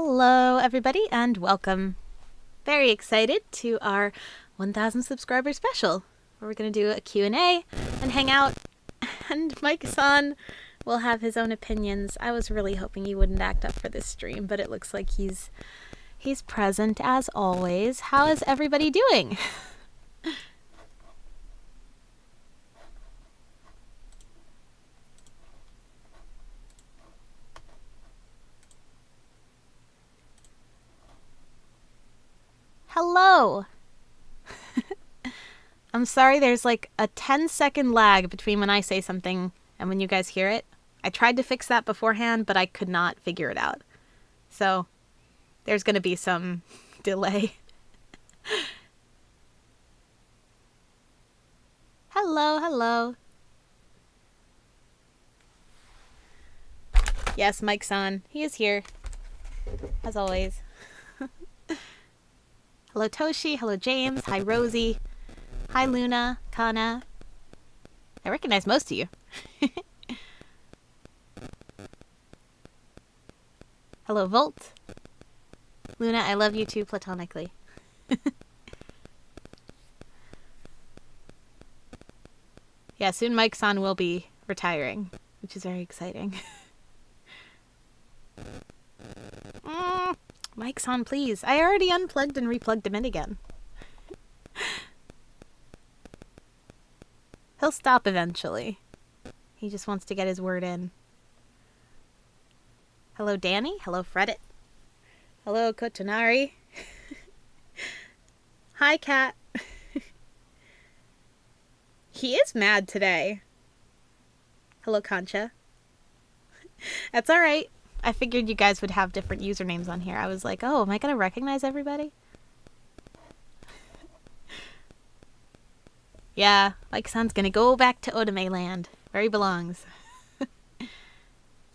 Hello everybody and welcome. Very excited to our 1000 subscriber special where we're going to do a Q&A and hang out, and Mike-san will have his own opinions. I was really hoping he wouldn't act up for this stream, but it looks like he's present as always. How is everybody doing? Hello! I'm sorry there's like a 10-second lag between when I say something and when you guys hear it. I tried to fix that beforehand, but I could not figure it out. So, there's going to be some delay. Hello, hello. Yes, Mike-san. He is here. As always. Hello, Toshi. Hello, James. Hi, Rosie. Hi, Luna. Kana. I recognize most of you. Hello, Volt. Luna, I love you too, platonically. Yeah, soon Mike-san will be retiring, which is very exciting. Mike-san, please. I already unplugged and replugged him in again. He'll stop eventually. He just wants to get his word in. Hello, Danny. Hello, Fredit. Hello, Kotonari. Hi, Cat. He is mad today. Hello, Concha. That's alright. I figured you guys would have different usernames on here. I was like, oh, am I going to recognize everybody? Yeah, Mike-san's going to go back to Otome land, where he belongs.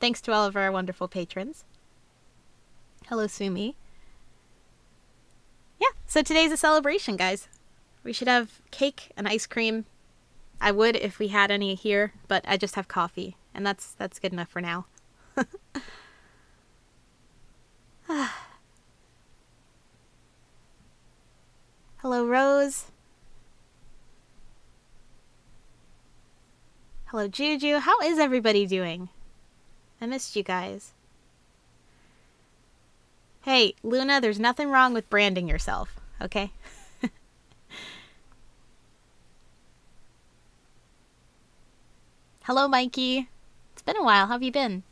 Thanks to all of our wonderful patrons. Hello, Sumi. Yeah, so today's a celebration, guys. We should have cake and ice cream. I would if we had any here, but I just have coffee, and that's good enough for now. Hello, Rose. Hello, Juju. How is everybody doing? I missed you guys. Hey, Luna, there's nothing wrong with branding yourself, okay? Hello, Mikey. It's been a while. How have you been?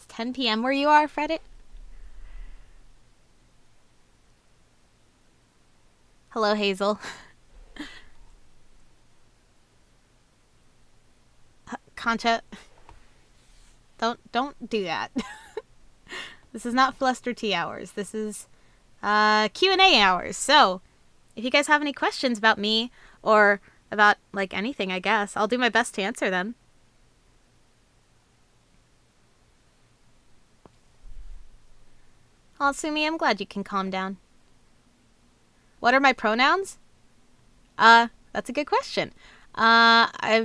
10 p.m. where you are, Fredit? Hello, Hazel. Concha. Don't do that. This is not Fluster Tea hours. This is Q&A hours. So, if you guys have any questions about me or about like anything, I guess I'll do my best to answer them. Oh, Sumi, I'm glad you can calm down. What are my pronouns? That's a good question. I'm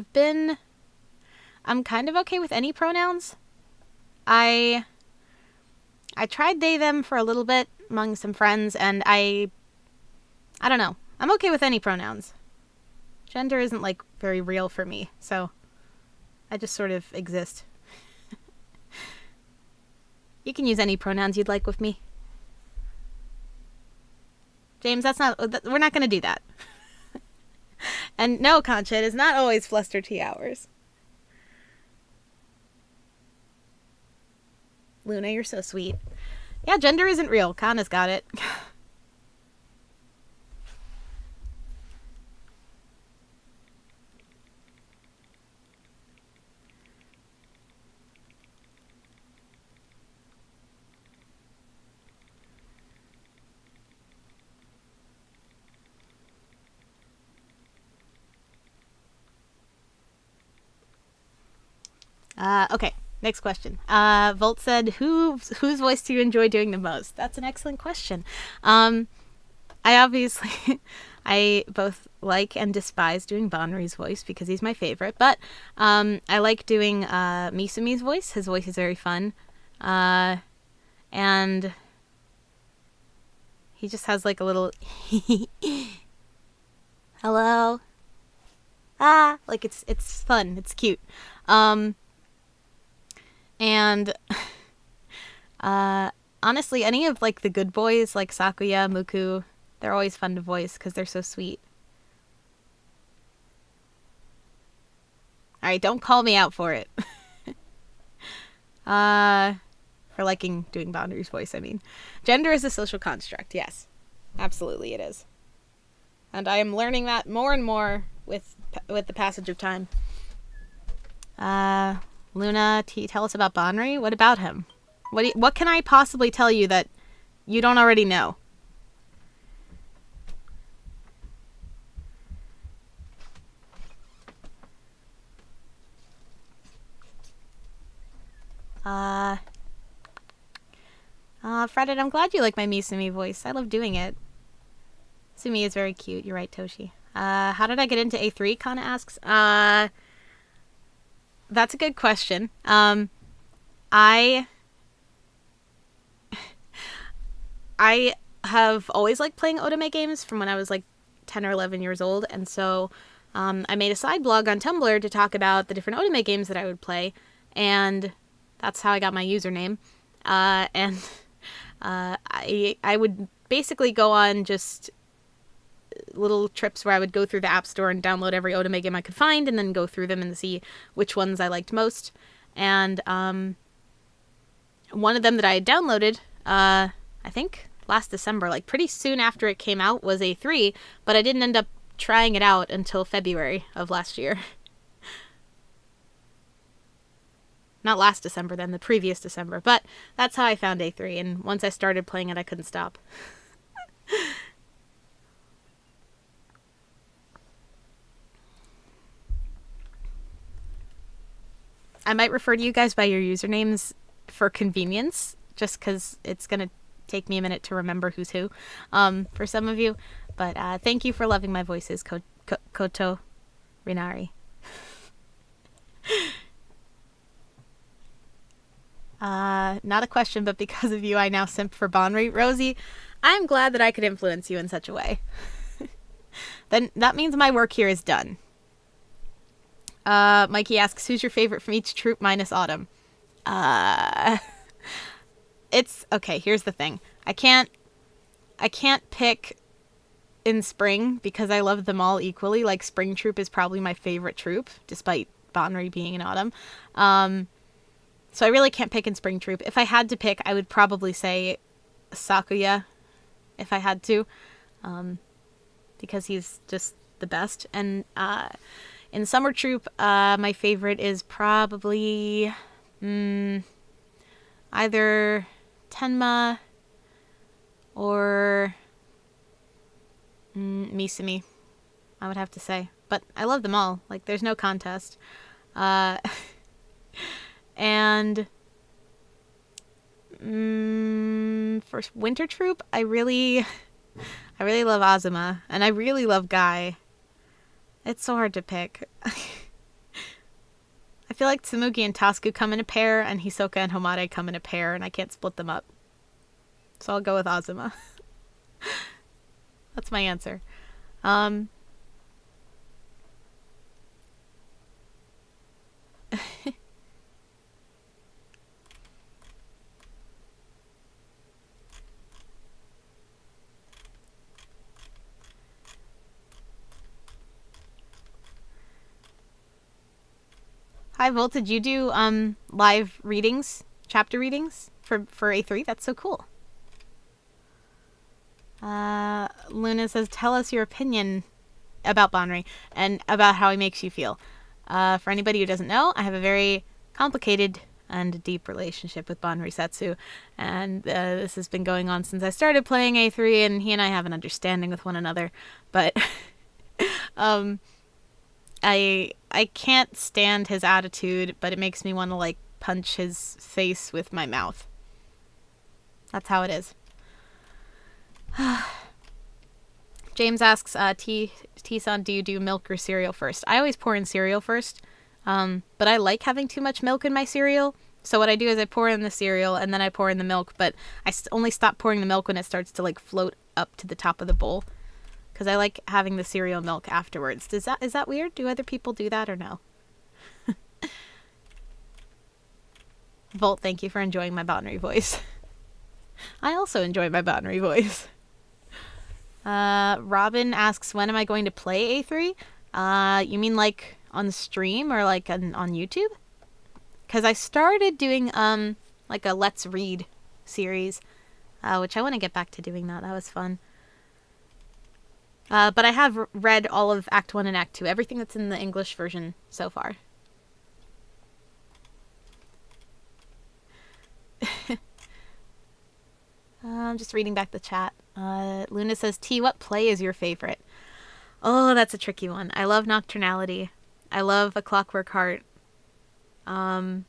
kind of okay with any pronouns. I tried they, them for a little bit among some friends, and I don't know. I'm okay with any pronouns. Gender isn't, like, very real for me, so I just sort of exist. You can use any pronouns you'd like with me. James, we're not going to do that. And no, Concha, it is not always Fluster Tea hours. Luna, you're so sweet. Yeah, gender isn't real. Kana's got it. Okay, next question. Volt said, whose voice do you enjoy doing the most? That's an excellent question. I obviously, I both like and despise doing Bonri's voice because he's my favorite, but I like doing Misumi's voice. His voice is very fun. And he just has like a little hello. Like it's fun. It's cute. And honestly, any of like the good boys like Sakuya, Muku, they're always fun to voice because they're so sweet. All right, don't call me out for it. For liking doing Boundaries voice, I mean. Gender is a social construct, yes. Absolutely it is. And I am learning that more and more with the passage of time. Luna, tell us about Banri. What about him? What can I possibly tell you that you don't already know? Fredit, I'm glad you like my Misumi voice. I love doing it. Sumi is very cute. You're right, Toshi. How did I get into A3? Kana asks. That's a good question. I have always liked playing otome games from when I was like 10 or 11 years old, and so I made a side blog on Tumblr to talk about the different otome games that I would play, and that's how I got my username. And I would basically go on just little trips where I would go through the App Store and download every otome game I could find, and then go through them and see which ones I liked most. And one of them that I had downloaded, I think last December, like pretty soon after it came out, was A3, but I didn't end up trying it out until February of last year. Not last December then, the previous December. But that's how I found A3, and once I started playing it, I couldn't stop. I might refer to you guys by your usernames for convenience, just because it's going to take me a minute to remember who's who for some of you. But thank you for loving my voices, Koto Rinari. Not a question, but because of you, I now simp for Banri. Rosie, I'm glad that I could influence you in such a way. Then that means my work here is done. Mikey asks, who's your favorite from each troop minus Autumn? It's okay. Here's the thing. I can't pick in spring because I love them all equally. Like Spring Troop is probably my favorite troop, despite Banri being in Autumn. So I really can't pick in Spring Troop. If I had to pick, I would probably say Sakuya, if I had to, because he's just the best. And in Summer Troop, my favorite is probably either Tenma or Misumi, I would have to say. But I love them all. Like, there's no contest. And for Winter Troop, I really love Azuma, and I really love Guy. It's so hard to pick. I feel like Tsumugi and Tasku come in a pair, and Hisoka and Homare come in a pair, and I can't split them up. So I'll go with Azuma. That's my answer. High Voltage, you do live readings, chapter readings for A3? That's so cool. Luna says, tell us your opinion about Banri and about how he makes you feel. For anybody who doesn't know, I have a very complicated and deep relationship with Banri Setsu, and this has been going on since I started playing A3, and he and I have an understanding with one another, but I can't stand his attitude, but it makes me want to like punch his face with my mouth. That's how it is. James asks, T-san, do you do milk or cereal first? I always pour in cereal first, but I like having too much milk in my cereal, So what I do is I pour in the cereal and then I pour in the milk, but I only stop pouring the milk when it starts to like float up to the top of the bowl, because I like having the cereal milk afterwards. Is that weird? Do other people do that or no? Volt, thank you for enjoying my Botany voice. I also enjoy my Botany voice. Robin asks, when am I going to play A3? You mean like on stream or like on YouTube? Because I started doing like a Let's Read series, which I want to get back to doing that. That was fun. But I have read all of Act 1 and Act 2, everything that's in the English version so far. I'm just reading back the chat. Luna says, T, what play is your favorite? Oh, that's a tricky one. I love Nocturnality. I love A Clockwork Heart. I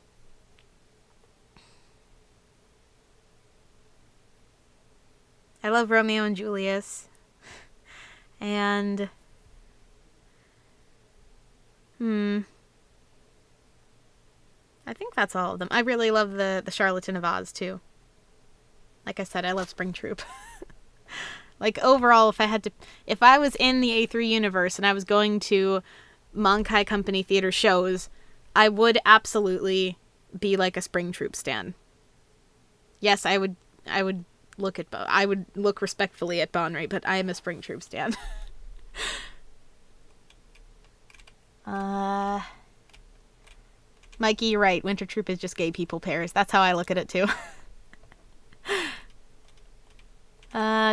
love Romeo and Julius. And I think that's all of them. I really love the Charlatan of Oz too. Like I said, I love Spring Troop. Like overall, if I was in the A3 universe and I was going to Mankai Company theater shows, I would absolutely be like a Spring Troop stan. Yes, I would look at I would look respectfully at Bonry, but I am a Spring Troop stan. Mikey, you're right. Winter Troop is just gay people pairs. That's how I look at it too.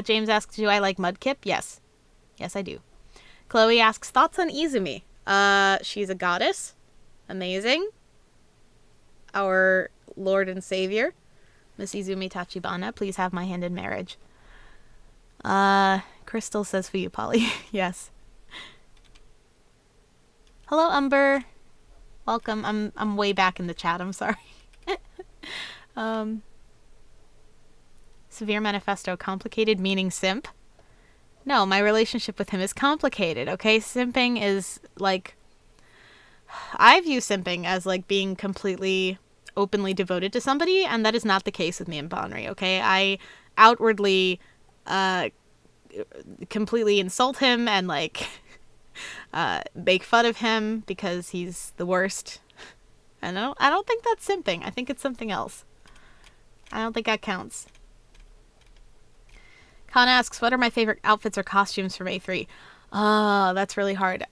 James asks, do I like Mudkip? Yes. Yes, I do. Chloe asks, thoughts on Izumi? She's a goddess. Amazing. Our Lord and Savior. Miss Izumi Tachibana, please have my hand in marriage. Crystal says for you, Polly. Yes. Hello, Umber. Welcome. I'm way back in the chat. I'm sorry. Severe Manifesto, complicated meaning simp? No, my relationship with him is complicated, okay? Simping is like... I view simping as like being completely openly devoted to somebody, and that is not the case with me and Bonry, okay? I outwardly completely insult him and like make fun of him because he's the worst. And I don't think that's simping. I think it's something else. I don't think that counts. Khan asks, what are my favorite outfits or costumes from A3? Oh, that's really hard.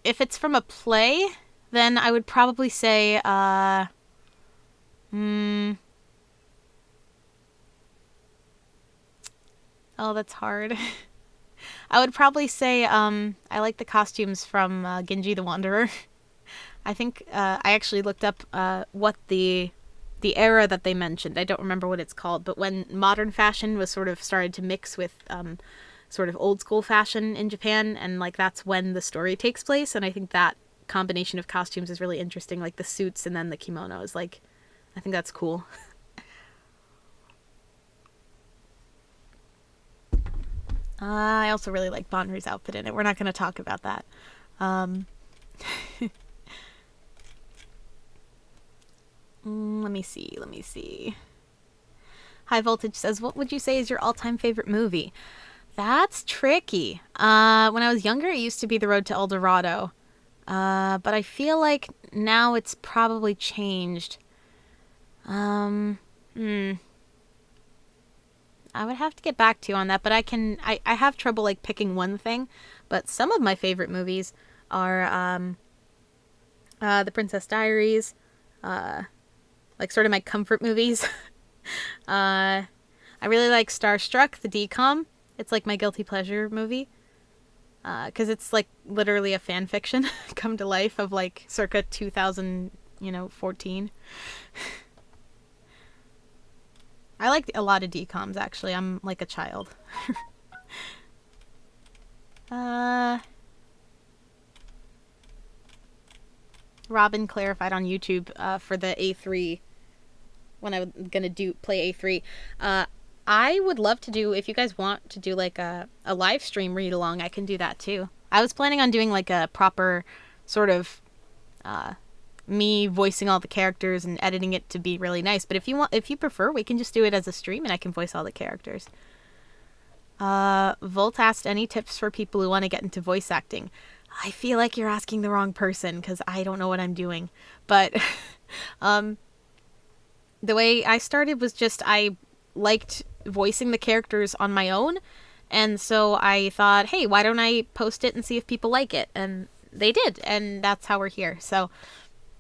If it's from a play, then I would probably say, oh, that's hard. I would probably say, I like the costumes from Genji the Wanderer. I think, I actually looked up, what the era that they mentioned. I don't remember what it's called, but when modern fashion was sort of started to mix with, sort of old school fashion in Japan, and like that's when the story takes place, and I think that combination of costumes is really interesting, like the suits and then the kimonos. Like, I think that's cool. I also really like Bonry's outfit in it. We're not going to talk about that. Let me see. High Voltage says, what would you say is your all-time favorite movie? That's tricky. When I was younger, it used to be The Road to El Dorado. But I feel like now it's probably changed. I would have to get back to you on that, but I have trouble like picking one thing. But some of my favorite movies are The Princess Diaries, like sort of my comfort movies. I really like Starstruck, the DCOM. It's like my guilty pleasure movie. Because it's like literally a fan fiction come to life of like circa 2014. I like a lot of DCOMs actually. I'm like a child. Robin clarified on YouTube for the A3 when I was gonna play A3. I would love to do, if you guys want to do like a live stream read along, I can do that too. I was planning on doing like a proper sort of me voicing all the characters and editing it to be really nice. But if you prefer, we can just do it as a stream and I can voice all the characters. Volt asked any tips for people who want to get into voice acting. I feel like you're asking the wrong person because I don't know what I'm doing. But the way I started was just I liked voicing the characters on my own. And so I thought, hey, why don't I post it and see if people like it? And they did. And that's how we're here. So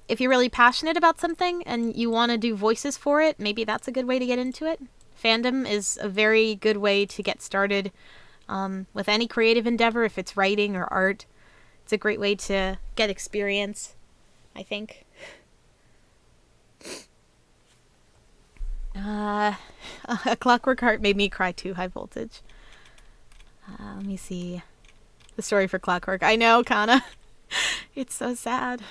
if you're really passionate about something and you want to do voices for it, maybe that's a good way to get into it. Fandom is a very good way to get started with any creative endeavor, if it's writing or art. It's a great way to get experience, I think. A Clockwork Heart made me cry too, High Voltage. Let me see. The story for Clockwork. I know, Kana. It's so sad.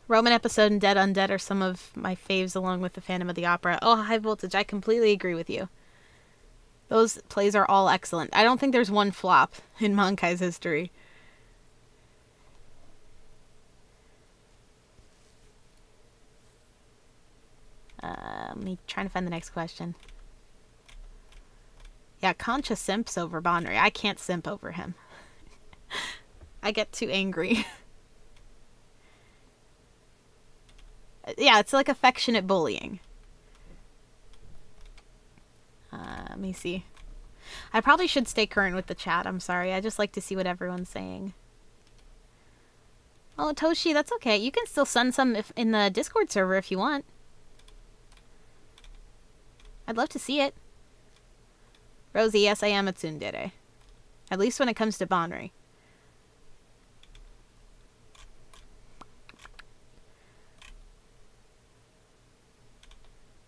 Roman Episode and Dead Undead are some of my faves along with the Phantom of the Opera. Oh, High Voltage, I completely agree with you. Those plays are all excellent. I don't think there's one flop in Mankai's history. Me trying to find the next question. Yeah, Concha simps over Bonry. I can't simp over him. I get too angry. Yeah, it's like affectionate bullying. Let me see. I probably should stay current with the chat. I'm sorry. I just like to see what everyone's saying. Oh, Toshi, that's okay. You can still send some in the Discord server if you want. I'd love to see it. Rosie, yes, I am a tsundere. At least when it comes to Bonry.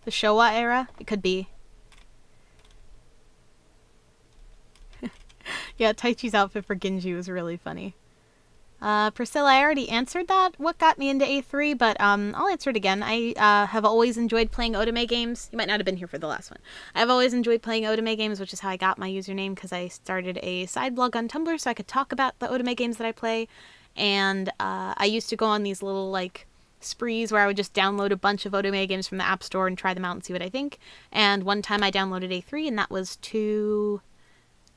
The Showa era? It could be. Yeah, Taichi's outfit for Genji was really funny. Priscilla, I already answered that. What got me into A3? But I'll answer it again. I have always enjoyed playing otome games. You might not have been here for the last one. I've always enjoyed playing otome games, which is how I got my username, because I started a side blog on Tumblr so I could talk about the otome games that I play. And I used to go on these little, like, sprees where I would just download a bunch of otome games from the App Store and try them out and see what I think. And one time I downloaded A3, and that was two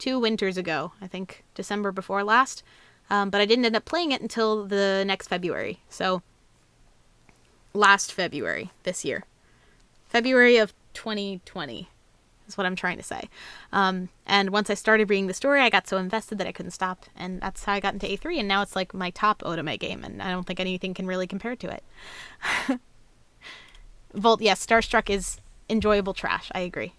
winters ago. I think December before last. But I didn't end up playing it until the next February. So, last February, this year. February of 2020 is what I'm trying to say. And once I started reading the story, I got so invested that I couldn't stop. And that's how I got into A3, and now it's like my top otome game, and I don't think anything can really compare to it. Volt, yes, Starstruck is enjoyable trash. I agree.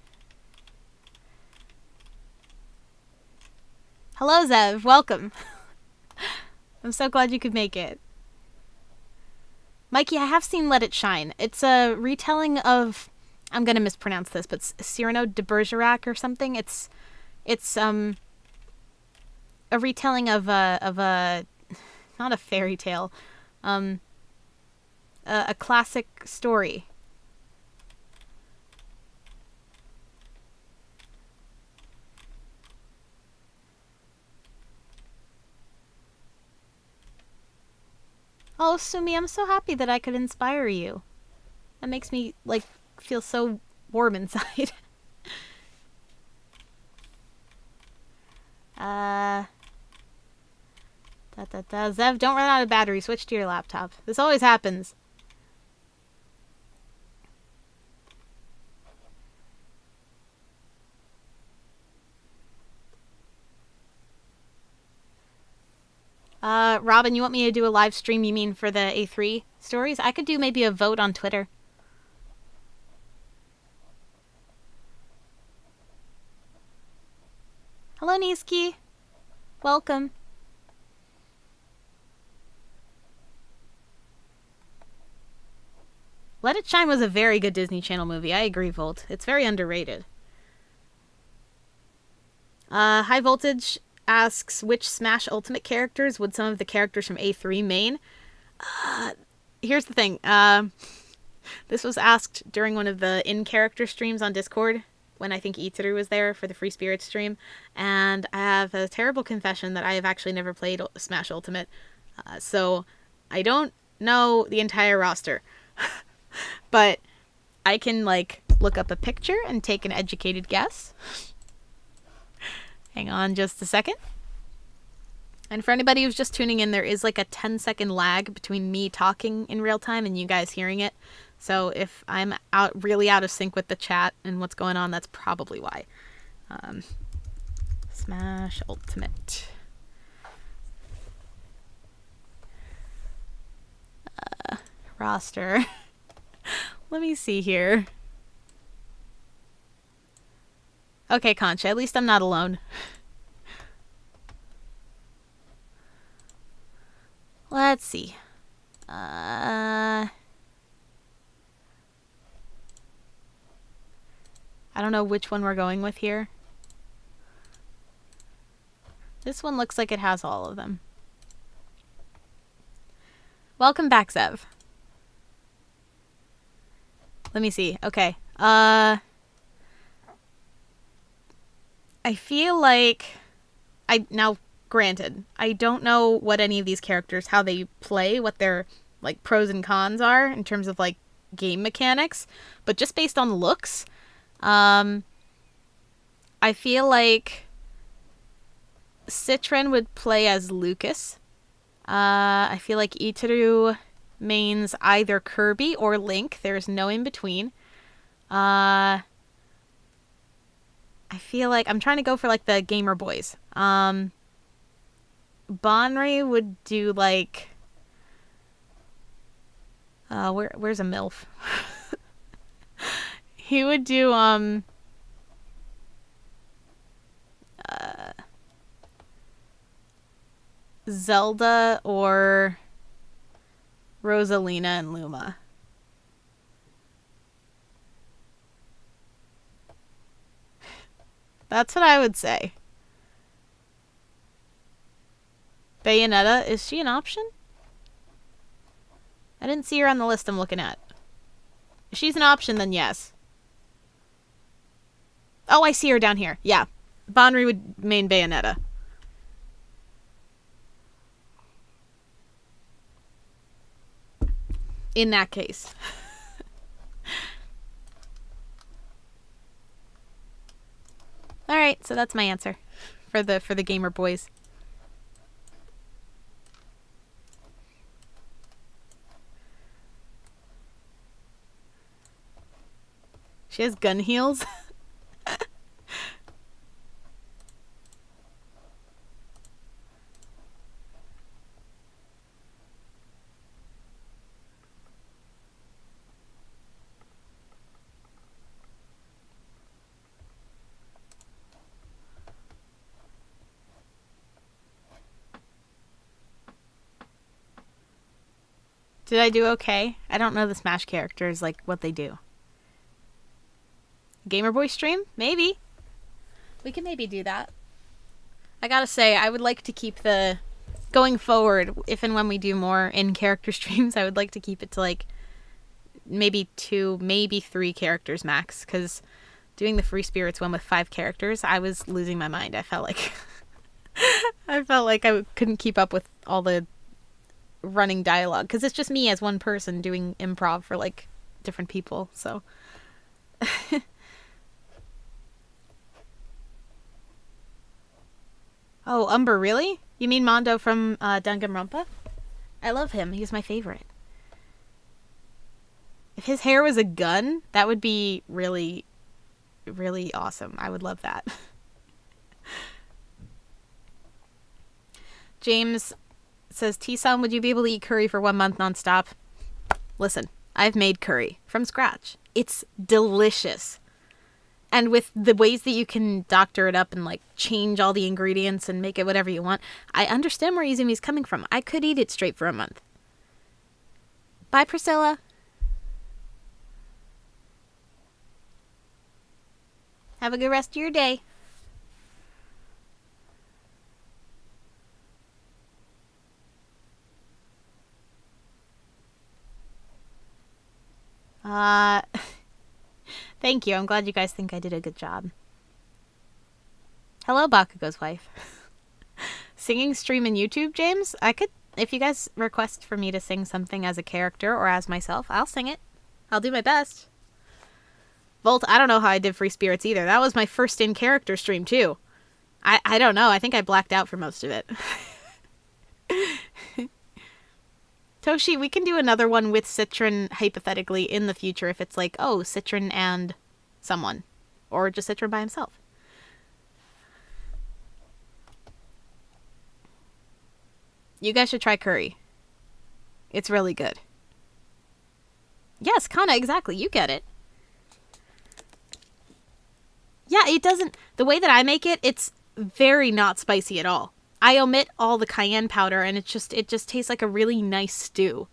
Hello, Zev. Welcome. I'm so glad you could make it. Mikey, I have seen Let It Shine. It's a retelling of, I'm going to mispronounce this, but Cyrano de Bergerac or something. It's a retelling of a not a fairy tale, a classic story. Oh, Sumi, I'm so happy that I could inspire you. That makes me, like, feel so warm inside. Zev, don't run out of battery. Switch to your laptop. This always happens. Robin, you want me to do a live stream, you mean, for the A3 stories? I could do maybe a vote on Twitter. Hello, Niski. Welcome. Let It Shine was a very good Disney Channel movie. I agree, Volt. It's very underrated. High Voltage asks, which Smash Ultimate characters would some of the characters from A3 main? Here's the thing. This was asked during one of the in-character streams on Discord, when I think Itsuru was there for the Free Spirit stream. And have a terrible confession that I have actually never played Smash Ultimate. So I don't know the entire roster. But I can, like, look up a picture and take an educated guess. Hang on just a second. And for anybody who's just tuning in, there is like a 10-second lag between me talking in real time and you guys hearing it. So if I'm really out of sync with the chat and what's going on, that's probably why. Smash Ultimate. Roster. Let me see here. Okay, Concha, at least I'm not alone. Let's see. I don't know which one we're going with here. This one looks like it has all of them. Welcome back, Zev. Let me see. Okay. I feel like now granted, I don't know what any of these characters, how they play, what their like pros and cons are in terms of like game mechanics, but just based on looks, I feel like Citron would play as Lucas. I feel like Itaru mains either Kirby or Link. There's no in between. I feel like I'm trying to go for like the gamer boys. Bonri would do like where's a MILF? He would do Zelda or Rosalina and Luma. That's what I would say. Bayonetta, is she an option? I didn't see her on the list I'm looking at. If she's an option, then yes. Oh, I see her down here. Yeah. Bonri would main Bayonetta. In that case. Alright, so that's my answer for the gamer boys. She has gun heels. Did I do okay? I don't know the Smash characters, like what they do. Gamer Boy stream? Maybe. We can maybe do that. I gotta say, I would like to keep the... Going forward, if and when we do more in-character streams, I would like to keep it to like maybe 2, maybe 3 characters max. Because doing the Free Spirits one with 5 characters, I was losing my mind. I felt like... I felt like I couldn't keep up with all the running dialogue. Because it's just me as one person doing improv for like different people, so... Oh, Umber, really? You mean Mondo from Danganronpa? I love him. He's my favorite. If his hair was a gun, that would be really, really awesome. I would love that. James says, T-Sun, would you be able to eat curry for 1 month nonstop? Listen, I've made curry from scratch. It's delicious. And with the ways that you can doctor it up and like change all the ingredients and make it whatever you want, I understand where Izumi's coming from. I could eat it straight for a month. Bye, Priscilla. Have a good rest of your day. Thank you. I'm glad you guys think I did a good job. Hello, Bakugo's wife. Singing stream in YouTube, James? I could, if you guys request for me to sing something as a character or as myself, I'll sing it. I'll do my best. Volt, I don't know how I did Free Spirits either. That was my first in-character stream, too. I don't know. I think I blacked out for most of it. Toshi, we can do another one with Citron, hypothetically, in the future if it's like, oh, Citron and someone. Or just Citron by himself. You guys should try curry. It's really good. Yes, Kana, exactly. You get it. Yeah, it doesn't... The way that I make it, it's very not spicy at all. I omit all the cayenne powder, and it just tastes like a really nice stew.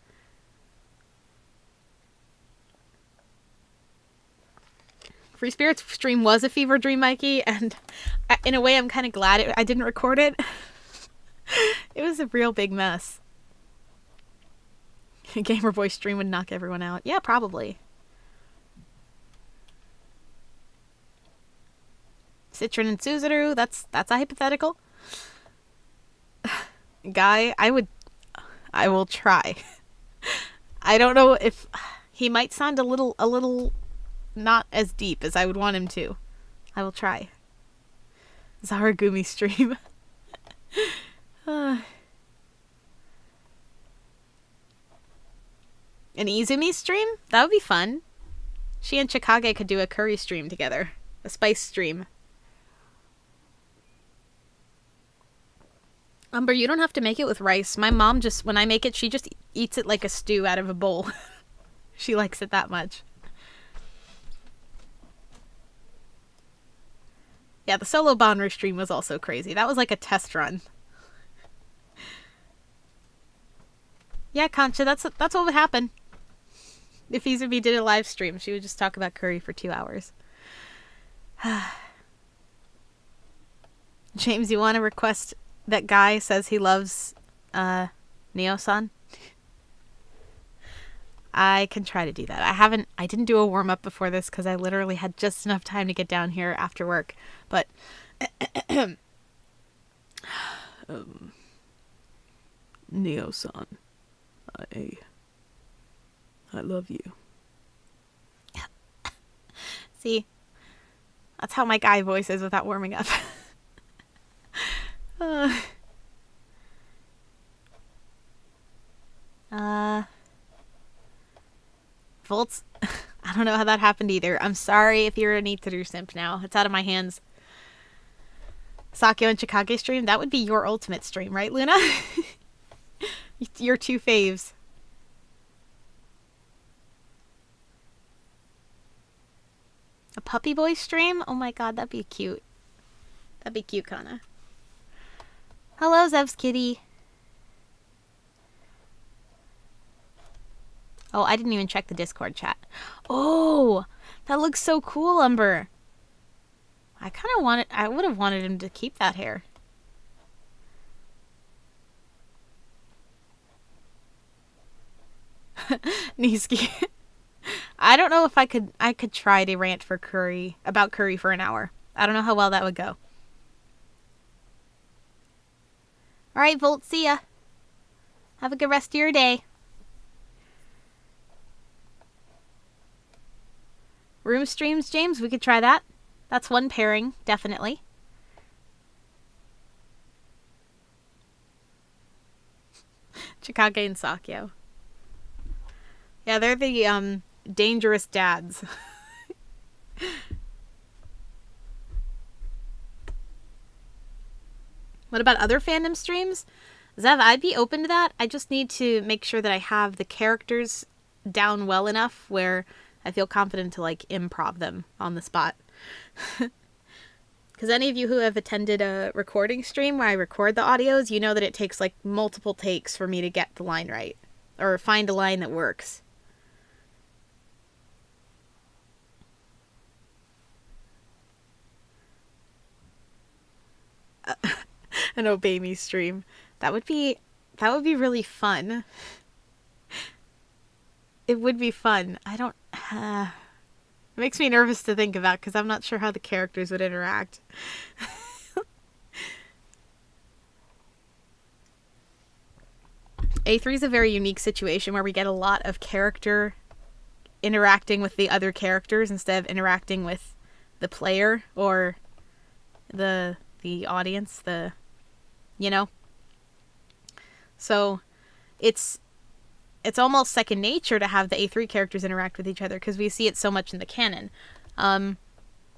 Free Spirits stream was a fever dream, Mikey, and in a way I'm kind of glad I didn't record it. It was a real big mess. Gamer Boy stream would knock everyone out. Yeah, probably. Citron and Suzaru, that's a hypothetical. Guy, I will try. I don't know if he might sound a little not as deep as I would want him to. I will try. Zaragumi stream. An Izumi stream? That would be fun. She and Chikage could do a curry stream together. A spice stream. Umber, you don't have to make it with rice. My mom just, when I make it, she just eats it like a stew out of a bowl. She likes it that much. Yeah, the solo Banru stream was also crazy. That was like a test run. Yeah, Concha, that's what would happen. If Izumi did a live stream, she would just talk about curry for 2 hours. James, you want to request that Guy says he loves Neo-san? I can try to do that. I didn't do a warm-up before this because I literally had just enough time to get down here after work. But Neo-san, I love you. See, that's how my Guy voice is without warming up. Volts, I don't know how that happened either. I'm sorry if you're an Itaru simp now. It's out of my hands. Sakyo and Chikage stream, that would be your ultimate stream, right, Luna? Your two faves. A puppy boy stream? Oh my god, that'd be cute. That'd be cute, Kana. Hello, Zev's kitty. Oh, I didn't even check the Discord chat. Oh, that looks so cool, Umber. I would have wanted him to keep that hair. Niski. I don't know if I could try to rant about curry for an hour. I don't know how well that would go. Alright, Volt, see ya. Have a good rest of your day. Room streams, James, we could try that. That's one pairing, definitely. Chikage and Sakyo. Yeah, they're the dangerous dads. What about other fandom streams? Zev, I'd be open to that. I just need to make sure that I have the characters down well enough where I feel confident to like improv them on the spot. Because any of you who have attended a recording stream where I record the audios, you know that it takes like multiple takes for me to get the line right. Or find a line that works. An Obey Me stream. That would be really fun. It would be fun. I don't... it makes me nervous to think about because I'm not sure how the characters would interact. A3 is a very unique situation where we get a lot of character interacting with the other characters instead of interacting with the player or the audience, you know? So it's almost second nature to have the A3 characters interact with each other because we see it so much in the canon. And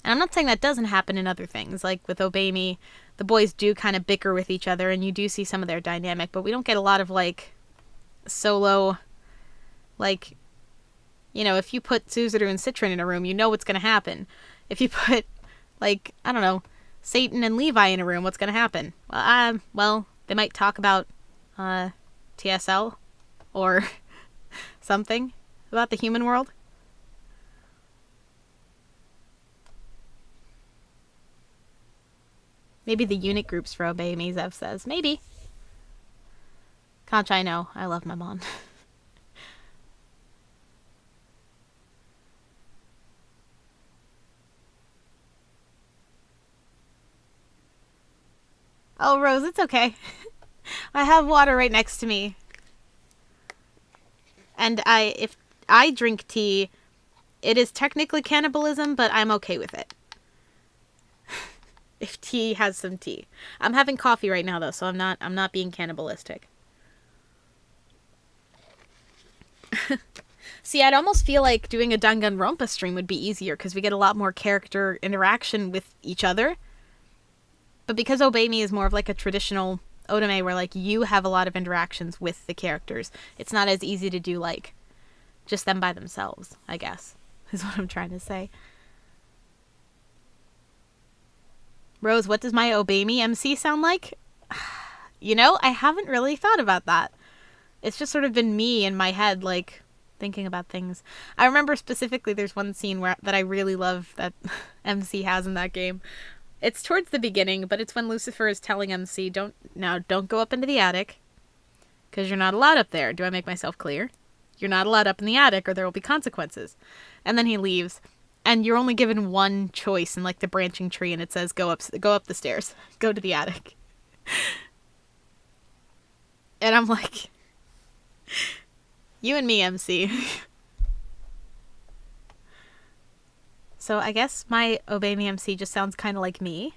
I'm not saying that doesn't happen in other things. Like with Obey Me, the boys do kind of bicker with each other and you do see some of their dynamic, but we don't get a lot of like solo, like, you know, if you put Suzaru and Citron in a room, you know what's going to happen. If you put, like, I don't know, Satan and Levi in a room, what's going to happen? Well, they might talk about TSL or something about the human world. Maybe the unit groups for Obey Me, Zev says. Maybe. Conch, I know. I love my mom. Oh, Rose, it's okay. I have water right next to me. And if I drink tea, it is technically cannibalism, but I'm okay with it. If tea has some tea. I'm having coffee right now though, so I'm not being cannibalistic. See, I'd almost feel like doing a Danganronpa stream would be easier because we get a lot more character interaction with each other. But because Obey Me is more of like a traditional otome where like you have a lot of interactions with the characters, it's not as easy to do like just them by themselves, I guess, is what I'm trying to say. Rose, what does my Obey Me MC sound like? You know, I haven't really thought about that. It's just sort of been me in my head, like, thinking about things. I remember specifically there's one scene that I really love that MC has in that game. It's towards the beginning, but it's when Lucifer is telling MC, don't go up into the attic, because you're not allowed up there. Do I make myself clear? You're not allowed up in the attic, or there will be consequences. And then he leaves, and you're only given one choice in, like, the branching tree, and it says, go up the stairs. Go to the attic. And I'm like, you and me, MC. So I guess my Obey Me MC just sounds kind of like me.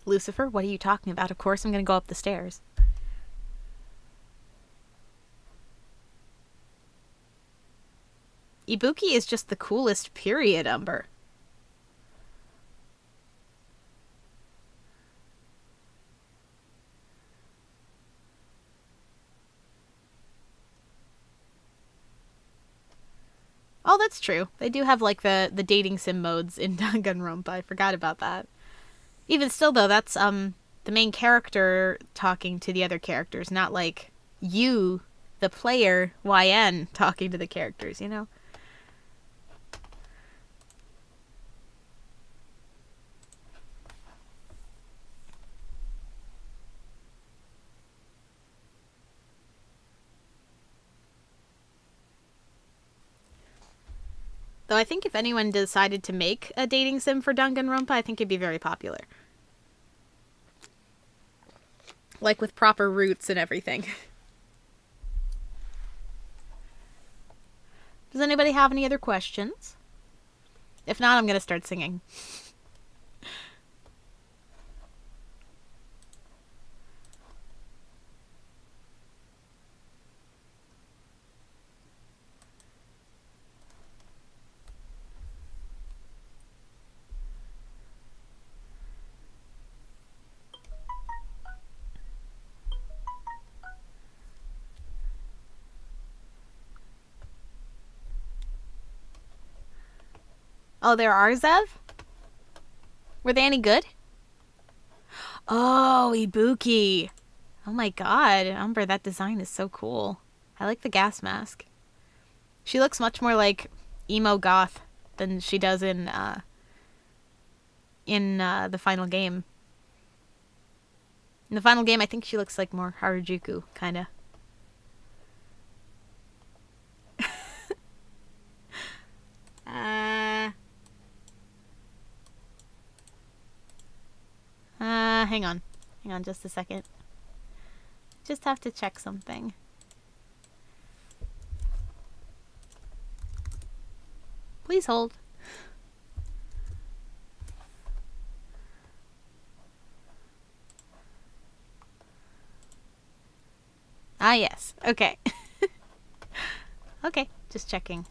Lucifer, what are you talking about? Of course I'm going to go up the stairs. Ibuki is just the coolest, period, Umber. Oh, that's true. They do have, like, the dating sim modes in Danganronpa. I forgot about that. Even still, though, that's, the main character talking to the other characters, not, like, you, the player, YN, talking to the characters, you know? Though I think if anyone decided to make a dating sim for Danganronpa, I think it'd be very popular. Like with proper roots and everything. Does anybody have any other questions? If not, I'm going to start singing. Oh, there are, Zev? Were they any good? Oh, Ibuki. Oh my god, Umber, that design is so cool. I like the gas mask. She looks much more like emo goth than she does in the final game. In the final game, I think she looks like more Harajuku, kinda. Hang on just a second. just have to check something. Please hold. Ah, yes. Okay. Okay, just checking.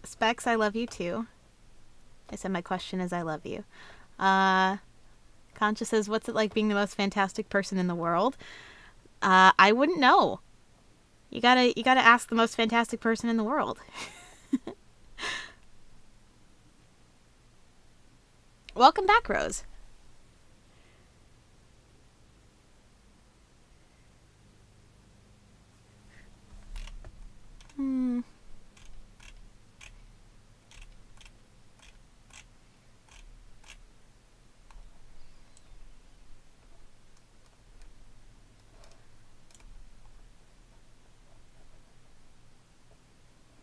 Specs, I love you too. I said my question is I love you. Concha says, what's it like being the most fantastic person in the world? I wouldn't know. You gotta ask the most fantastic person in the world. Welcome back, Rose.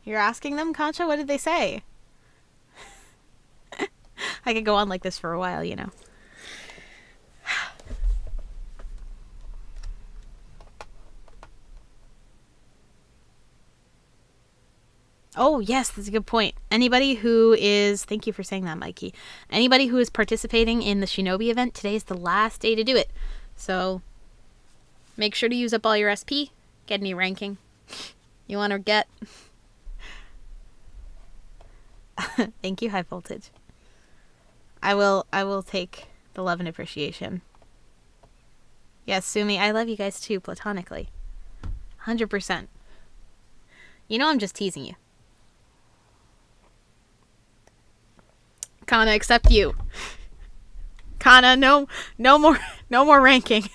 You're asking them, Concha? What did they say? I could go on like this for a while, you know. Oh, yes, that's a good point. Anybody who is... Thank you for saying that, Mikey. Anybody who is participating in the Shinobi event, today is the last day to do it. So, make sure to use up all your SP. Get any ranking you want to get. Thank you, High Voltage. I will take the love and appreciation. Yes, Sumi, I love you guys too, platonically. 100%. You know I'm just teasing you. Kana, except you. Kana, no more ranking.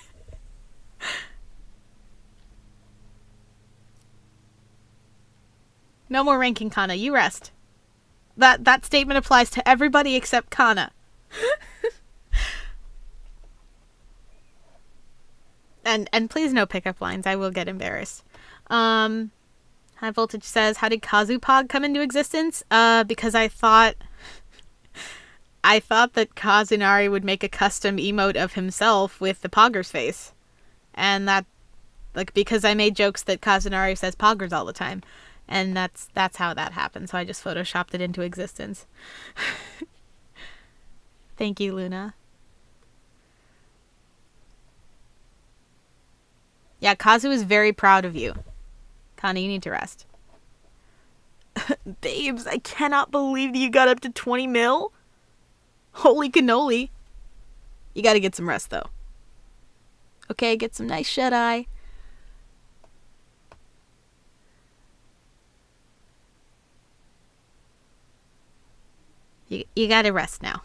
No more ranking, Kana. You rest. That statement applies to everybody except Kana. And please no pickup lines. I will get embarrassed. High Voltage says, how did Kazupog come into existence? Because I thought that Kazunari would make a custom emote of himself with the Pogger's face. And that, like, because I made jokes that Kazunari says Poggers all the time. And that's how that happened. So I just photoshopped it into existence. Thank you, Luna. Yeah, Kazu is very proud of you. Connie, you need to rest. Babes, I cannot believe you got up to 20 mil. Holy cannoli. You gotta get some rest, though. Okay, get some nice shut-eye. You gotta rest now.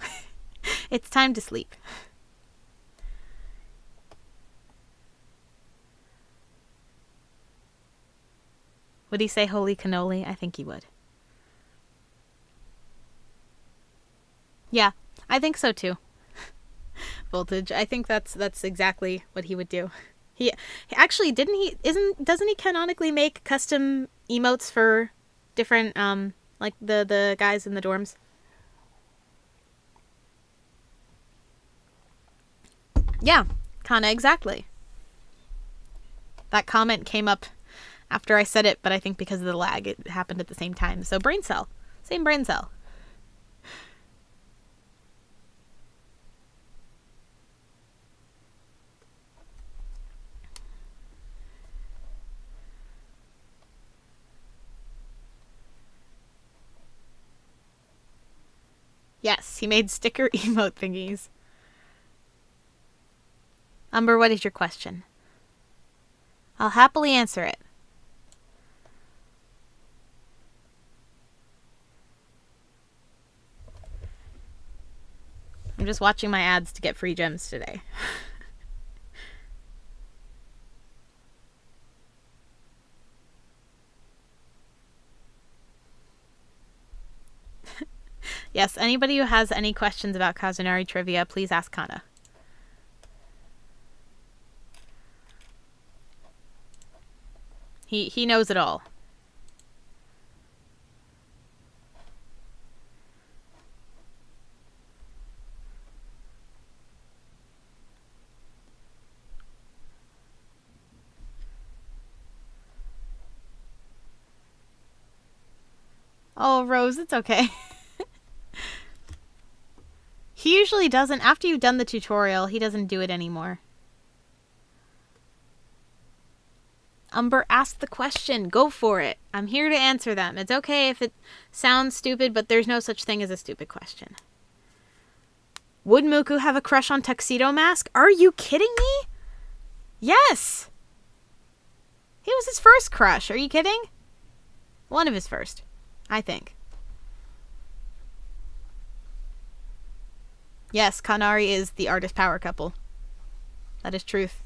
It's time to sleep. Would he say holy cannoli? I think he would. Yeah, I think so too. Voltage. I think that's exactly what he would do. He actually doesn't he canonically make custom emotes for different like the guys in the dorms? Yeah, Kana, exactly. That comment came up after I said it, but I think because of the lag, it happened at the same time. So brain cell. Same brain cell. Yes, he made sticker emote thingies. Umber, what is your question? I'll happily answer it. I'm just watching my ads to get free gems today. Yes, anybody who has any questions about Kazunari trivia, please ask Kana. He knows it all. Oh, Rose, it's okay. He usually doesn't. After you've done the tutorial, he doesn't do it anymore. Umber, ask the question. Go for it. I'm here to answer them. It's okay if it sounds stupid, but there's no such thing as a stupid question. Would Muku have a crush on Tuxedo Mask? Are you kidding me? Yes! He was his first crush. Are you kidding? One of his first, I think. Yes, Kanari is the artist power couple. That is truth.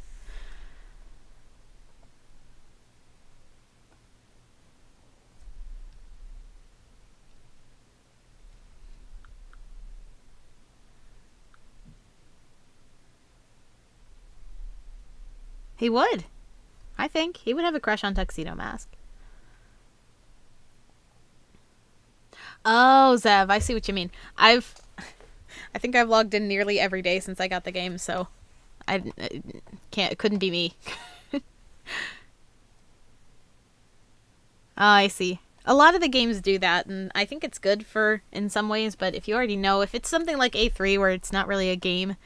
He would. I think. He would have a crush on Tuxedo Mask. Oh, Zev, I see what you mean. I think I've logged in nearly every day since I got the game, so it couldn't be me. I see. A lot of the games do that, and I think it's good in some ways, but if you already know, if it's something like A3 where it's not really a game,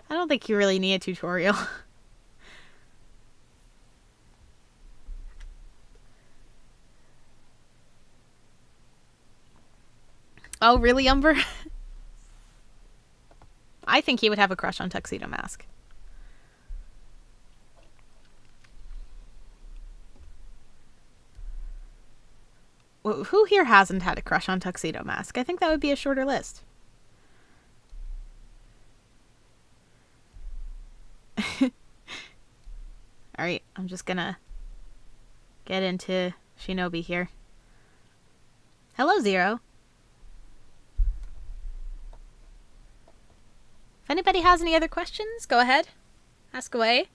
I don't think you really need a tutorial. Oh, really, Umber? I think he would have a crush on Tuxedo Mask. Well, who here hasn't had a crush on Tuxedo Mask? I think that would be a shorter list. Alright, I'm just gonna get into Shinobi here. Hello, Zero. If anybody has any other questions, go ahead. Ask away.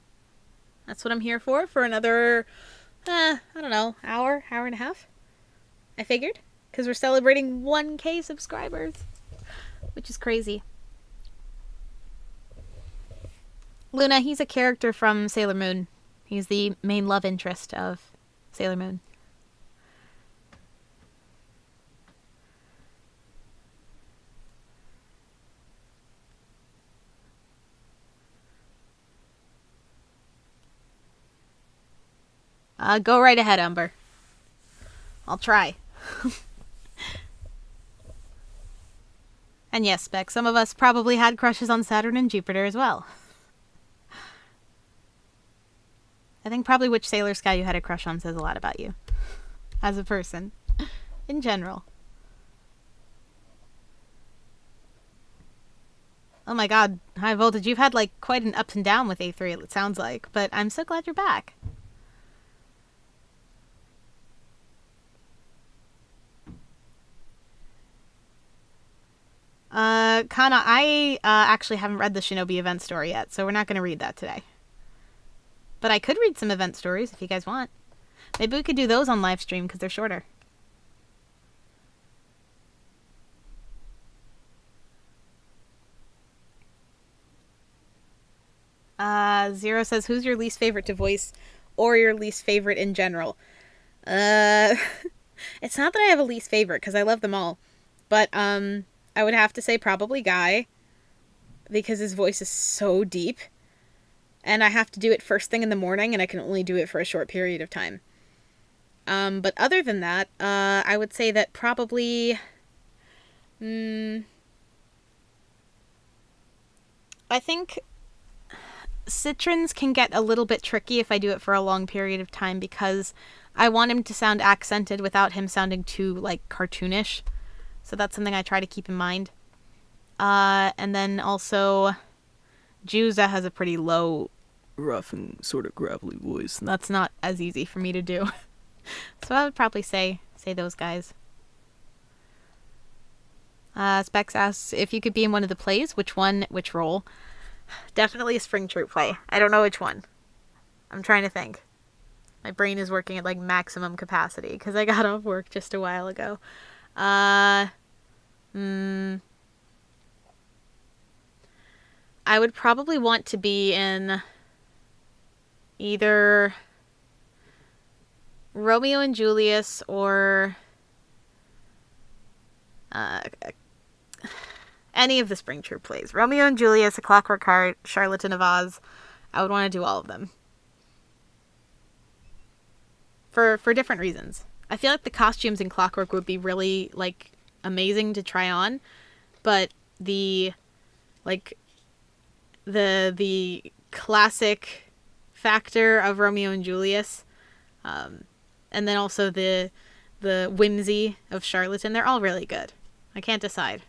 That's what I'm here for another, I don't know, hour and a half. I figured. Because we're celebrating 1K subscribers. Which is crazy. Luna, he's a character from Sailor Moon. He's the main love interest of Sailor Moon. Go right ahead, Umber. I'll try. And yes, Beck, some of us probably had crushes on Saturn and Jupiter as well. I think probably which Sailor Sky you had a crush on says a lot about you. As a person. In general. Oh my god, High Voltage, you've had like quite an up and down with A3, it sounds like. But I'm so glad you're back. Kana, I actually haven't read the Shinobi event story yet, so we're not going to read that today. But I could read some event stories if you guys want. Maybe we could do those on live stream because they're shorter. Zero says, who's your least favorite to voice or your least favorite in general? It's not that I have a least favorite because I love them all. But, I would have to say probably Guy, because his voice is so deep, and I have to do it first thing in the morning, and I can only do it for a short period of time. But other than that, I would say that probably, I think Citron's can get a little bit tricky if I do it for a long period of time, because I want him to sound accented without him sounding too, like, cartoonish. So that's something I try to keep in mind. And then also, Juza has a pretty low, rough and sort of gravelly voice. And that's not as easy for me to do. So I would probably say those guys. Specs asks if you could be in one of the plays. Which role? Definitely a Spring Troop play. I don't know which one. I'm trying to think. My brain is working at like maximum capacity because I got off work just a while ago. I would probably want to be in either Romeo and Julius or Any of the Spring Troop plays. Romeo and Juliet, A Clockwork Heart, Charlatan of Oz. I would want to do all of them. For different reasons. I feel like the costumes in Clockwork would be really, like, amazing to try on. But the classic factor of Romeo and Juliet, and then also the whimsy of Charlatan, they're all really good. I can't decide.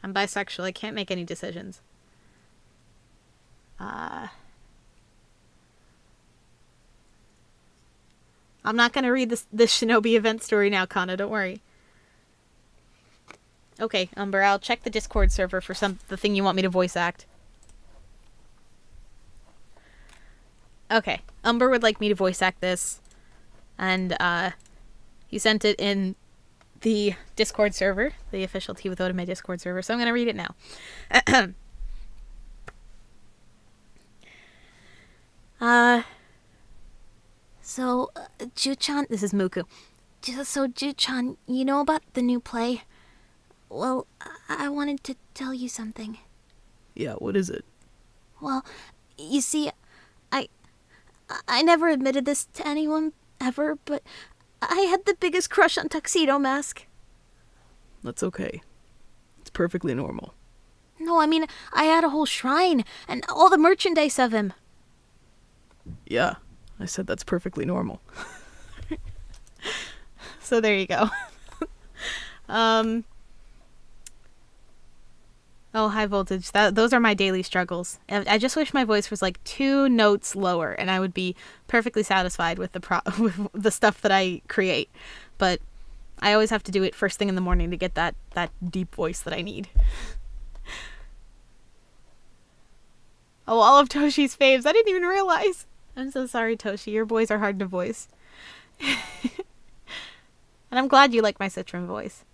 I'm bisexual. I can't make any decisions. I'm not going to read this Shinobi event story now, Kana. Don't worry. Okay, Umber, I'll check the Discord server for the thing you want me to voice act. Okay, Umber would like me to voice act this. And, he sent it in the Discord server, the official Tea with Otome Discord server, so I'm going to read it now. So, Ju-chan, this is Muku. So, Ju-chan, you know about the new play? Well, I wanted to tell you something. Yeah, what is it? Well, you see, I never admitted this to anyone, ever, but I had the biggest crush on Tuxedo Mask. That's okay. It's perfectly normal. No, I mean, I had a whole shrine, and all the merchandise of him. Yeah, I said that's perfectly normal. So there you go. Oh, high voltage. Those are my daily struggles. I just wish my voice was like 2 notes lower, and I would be perfectly satisfied with with the stuff that I create. But I always have to do it first thing in the morning to get that deep voice that I need. Oh, all of Toshi's faves. I didn't even realize. I'm so sorry, Toshi. Your boys are hard to voice. And I'm glad you like my Citron voice.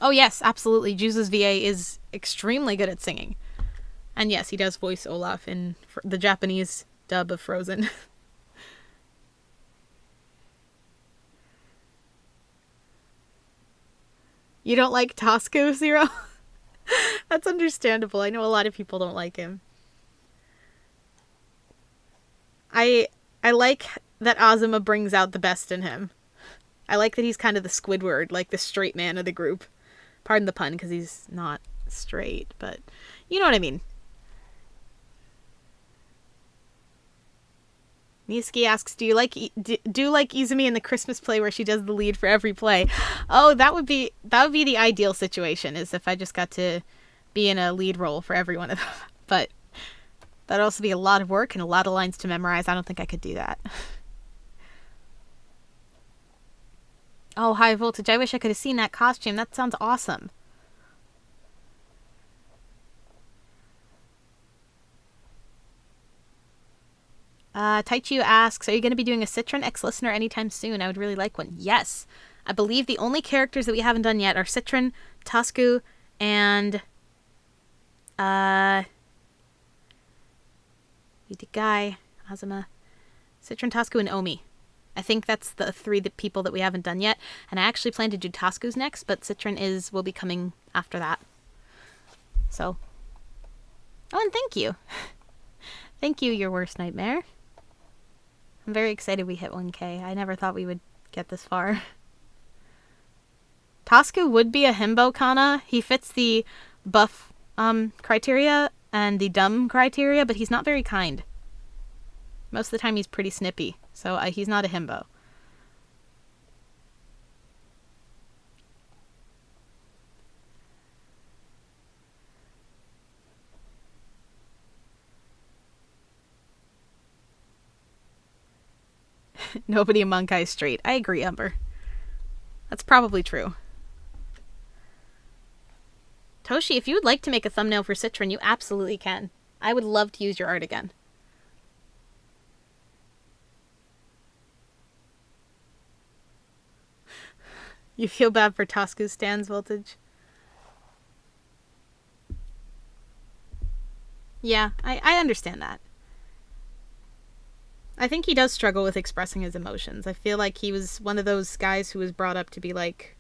Oh, yes, absolutely. Juzu's VA is extremely good at singing. And yes, he does voice Olaf in the Japanese dub of Frozen. You don't like Tosco, Zero? That's understandable. I know a lot of people don't like him. I like that Azuma brings out the best in him. I like that he's kind of the Squidward, like the straight man of the group. Pardon the pun, because he's not straight, but you know what I mean. Miyusuki asks, do you like Izumi in the Christmas play where she does the lead for every play? Oh, that would be the ideal situation, is if I just got to be in a lead role for every one of them. But that'd also be a lot of work and a lot of lines to memorize. I don't think I could do that. Oh, high voltage. I wish I could have seen that costume. That sounds awesome. Taichu asks, are you going to be doing a Citron X-Listener anytime soon? I would really like one. Yes. I believe the only characters that we haven't done yet are Citron, Tosku, and Guy, Azuma, Citron, Tosku, and Omi. I think that's the 3 people that we haven't done yet. And I actually plan to do Tosku's next, but Citron will be coming after that. So. Oh, and thank you. Thank you, Your Worst Nightmare. I'm very excited we hit 1K. I never thought we would get this far. Tosku would be a himbo, Kana. He fits the buff criteria and the dumb criteria, but he's not very kind. Most of the time he's pretty snippy, so he's not a himbo. Nobody in Mankai is straight. I agree, Umber. That's probably true. Toshi, if you would like to make a thumbnail for Citron, you absolutely can. I would love to use your art again. You feel bad for Tosku's stands, Voltage? Yeah, I understand that. I think he does struggle with expressing his emotions. I feel like he was one of those guys who was brought up to be like,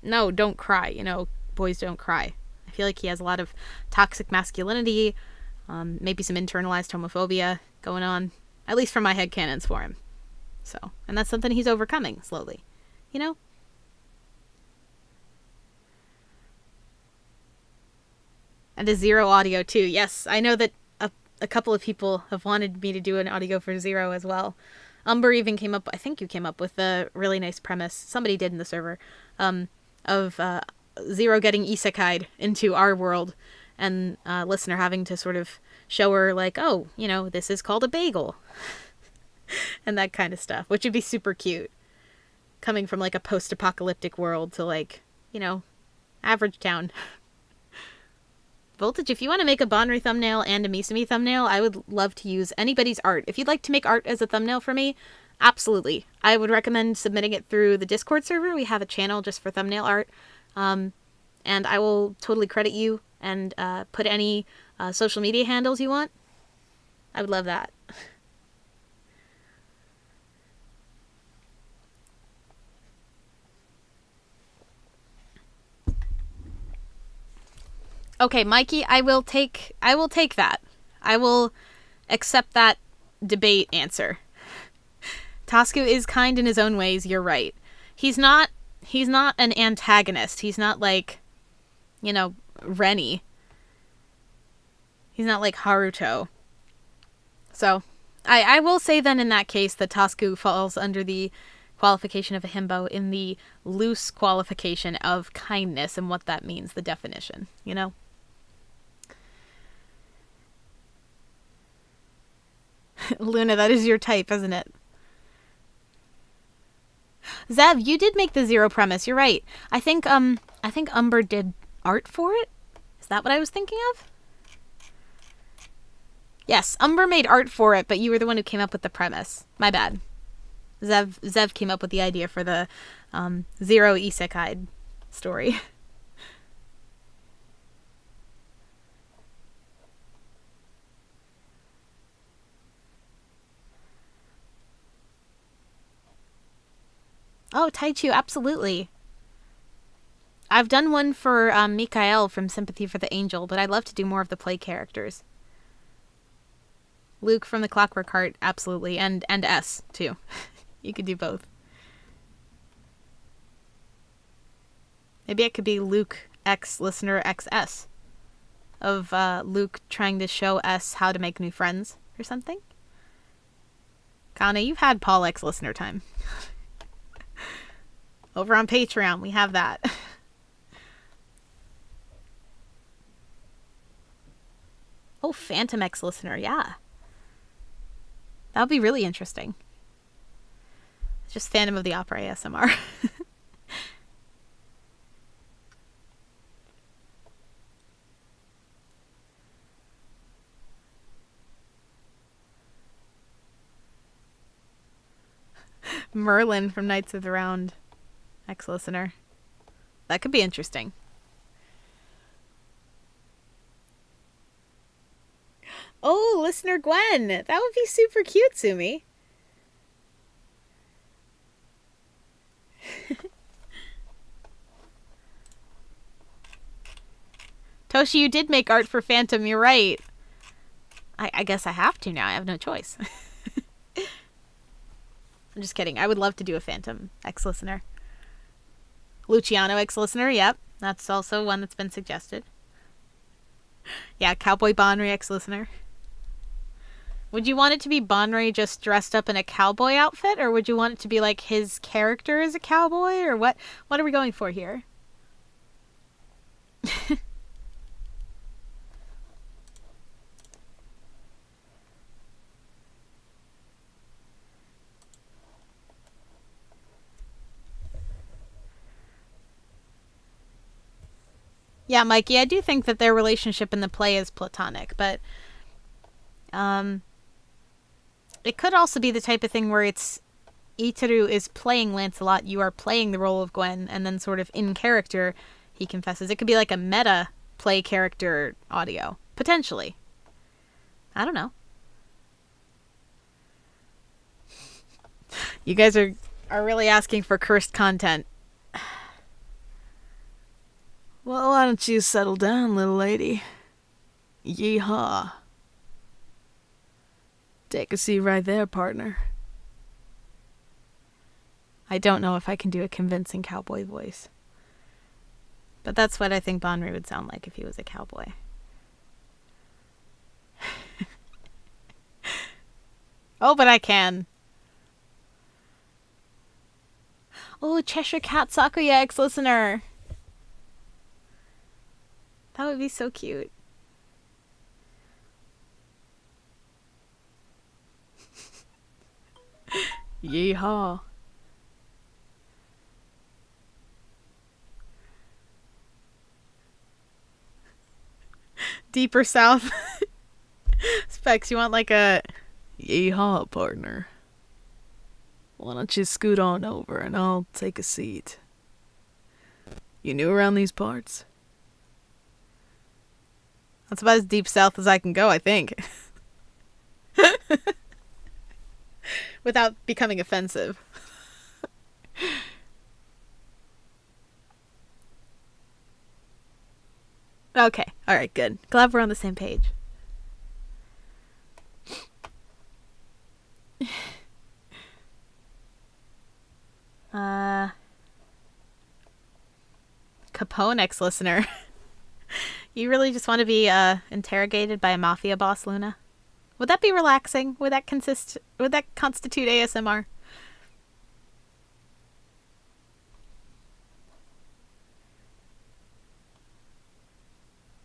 no, don't cry. You know, boys don't cry. I feel like he has a lot of toxic masculinity, maybe some internalized homophobia going on, at least from my headcanons for him. So, and that's something he's overcoming slowly, you know? And a Zero audio too. Yes, I know that a couple of people have wanted me to do an audio for Zero as well. Umber even came up, I think you came up with a really nice premise, somebody did in the server, of Zero getting isekai'd into our world, and listener having to sort of show her like, oh, you know, this is called a bagel. And that kind of stuff, which would be super cute. Coming from like a post-apocalyptic world to like, you know, average town. Voltage, if you want to make a Bonri thumbnail and a Misumi thumbnail, I would love to use anybody's art. If you'd like to make art as a thumbnail for me, absolutely. I would recommend submitting it through the Discord server. We have a channel just for thumbnail art. And I will totally credit you and put any social media handles you want. I would love that. Okay, Mikey, I will take that. I will accept that debate answer. Tasku is kind in his own ways, you're right. He's not an antagonist. He's not like, you know, Rennie. He's not like Haruto. So, I will say then in that case that Tasku falls under the qualification of a himbo in the loose qualification of kindness and what that means, the definition, you know? Luna, that is your type, isn't it? Zev, you did make the Zero premise. You're right. I think Umber did art for it. Is that what I was thinking of? Yes, Umber made art for it, but you were the one who came up with the premise. My bad. Zev came up with the idea for the Zero Isekai story. Oh, Taichu, absolutely. I've done one for Mikael from Sympathy for the Angel, but I'd love to do more of the play characters. Luke from the Clockwork Heart, absolutely, and S, too. You could do both. Maybe it could be Luke X Listener XS, of Luke trying to show S how to make new friends, or something. Kana, you've had Paul X Listener time. Over on Patreon, we have that. Oh, Phantom X Listener, yeah. That would be really interesting. It's just Phantom of the Opera ASMR. Merlin from Knights of the Round. Ex-listener. That could be interesting. Oh, listener Gwen. That would be super cute, Sumi. Toshi, you did make art for Phantom. You're right. I guess I have to now. I have no choice. I'm just kidding. I would love to do a Phantom ex-listener. Luciano ex-listener, yep. That's also one that's been suggested. Yeah, Cowboy Bonri ex-listener. Would you want it to be Bonri just dressed up in a cowboy outfit? Or would you want it to be like his character as a cowboy? Or what are we going for here? Yeah, Mikey, I do think that their relationship in the play is platonic, but it could also be the type of thing where it's Itaru is playing Lancelot, you are playing the role of Gwen, and then sort of in character he confesses. It could be like a meta play character audio, potentially. I don't know. You guys are really asking for cursed content. Well, why don't you settle down, little lady? Yeehaw. Take a seat right there, partner. I don't know if I can do a convincing cowboy voice. But that's what I think Bonry would sound like if he was a cowboy. Oh, but I can. Oh, Cheshire Cat Sakuya ex-listener. That would be so cute. Yeehaw. Deeper south. Specs, you want like a... Yeehaw, partner. Why don't you scoot on over and I'll take a seat. You new around these parts? That's about as deep south as I can go, I think. Without becoming offensive. Okay, alright, good. Glad we're on the same page. Capone ex-listener. You really just want to be interrogated by a mafia boss, Luna? Would that be relaxing? Would that constitute ASMR?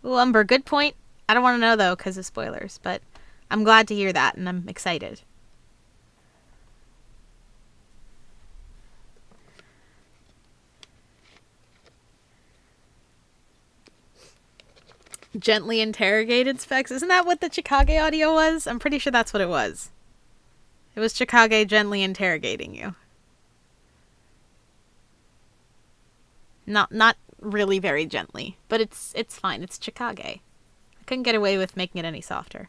Ooh, Umber, good point. I don't want to know though because of spoilers, but I'm glad to hear that and I'm excited. Gently interrogated, Specs. Isn't that what the Chikage audio was? I'm pretty sure that's what it was. It was Chikage gently interrogating you. Not really very gently, but it's fine. It's Chikage. I couldn't get away with making it any softer.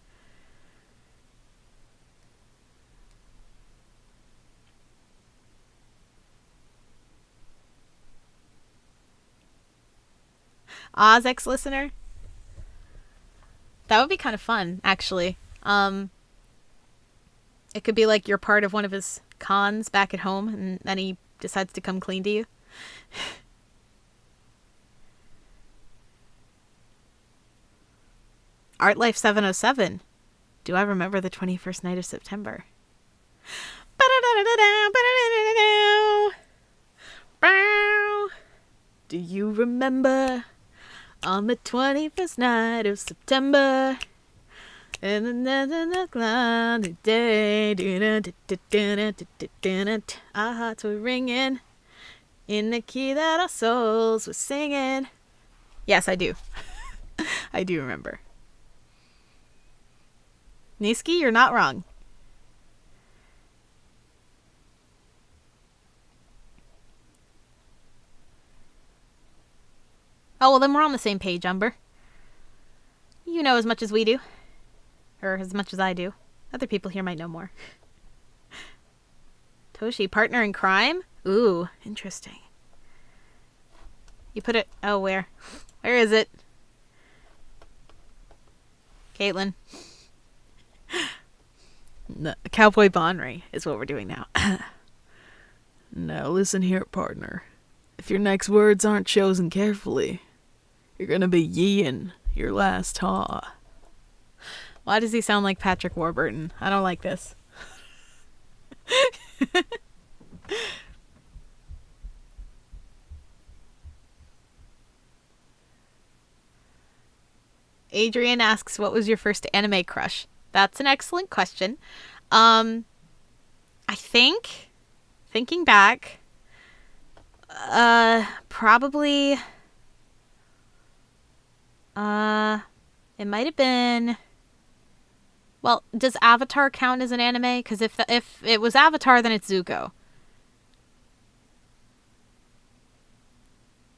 Oz ex-listener? That would be kind of fun, actually. It could be like you're part of one of his cons back at home, and then he decides to come clean to you. Art Life 707. Do I remember the 21st night of September? Do you remember on the 21st night of September? And the cloudy day, our hearts were ringing in the key that our souls were singing. Yes, I do. I do remember. Niski, you're not wrong. Oh, well, then we're on the same page, Umber. You know as much as we do. Or as much as I do. Other people here might know more. Toshi, partner in crime? Ooh, interesting. You put it... Oh, where? Where is it? Caitlin. No, Cowboy Bonry is what we're doing now. now listen here, partner. If your next words aren't chosen carefully, you're gonna be yeeing your last haw. Why does he sound like Patrick Warburton? I don't like this. Adrian asks, what was your first anime crush? That's an excellent question. I think, thinking back, probably, it might have been... Well, does Avatar count as an anime? Because if it was Avatar, then it's Zuko.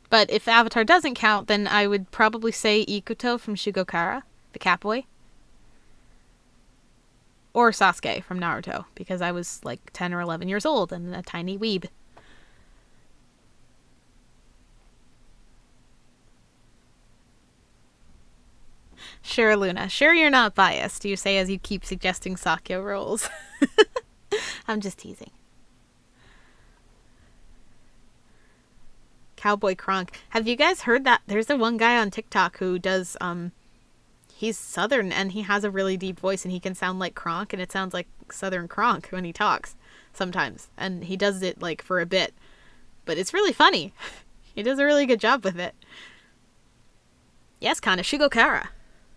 But if Avatar doesn't count, then I would probably say Ikuto from Shugokara, the Catboy. Or Sasuke from Naruto, because I was like 10 or 11 years old and a tiny weeb. Sure, Luna. Sure you're not biased, you say as you keep suggesting Sakyo roles. I'm just teasing. Cowboy Kronk. Have you guys heard that? There's the one guy on TikTok who does, he's Southern and he has a really deep voice and he can sound like Kronk and it sounds like Southern Kronk when he talks sometimes. And he does it like for a bit. But it's really funny. He does a really good job with it. Yes, Kana, Shigokara.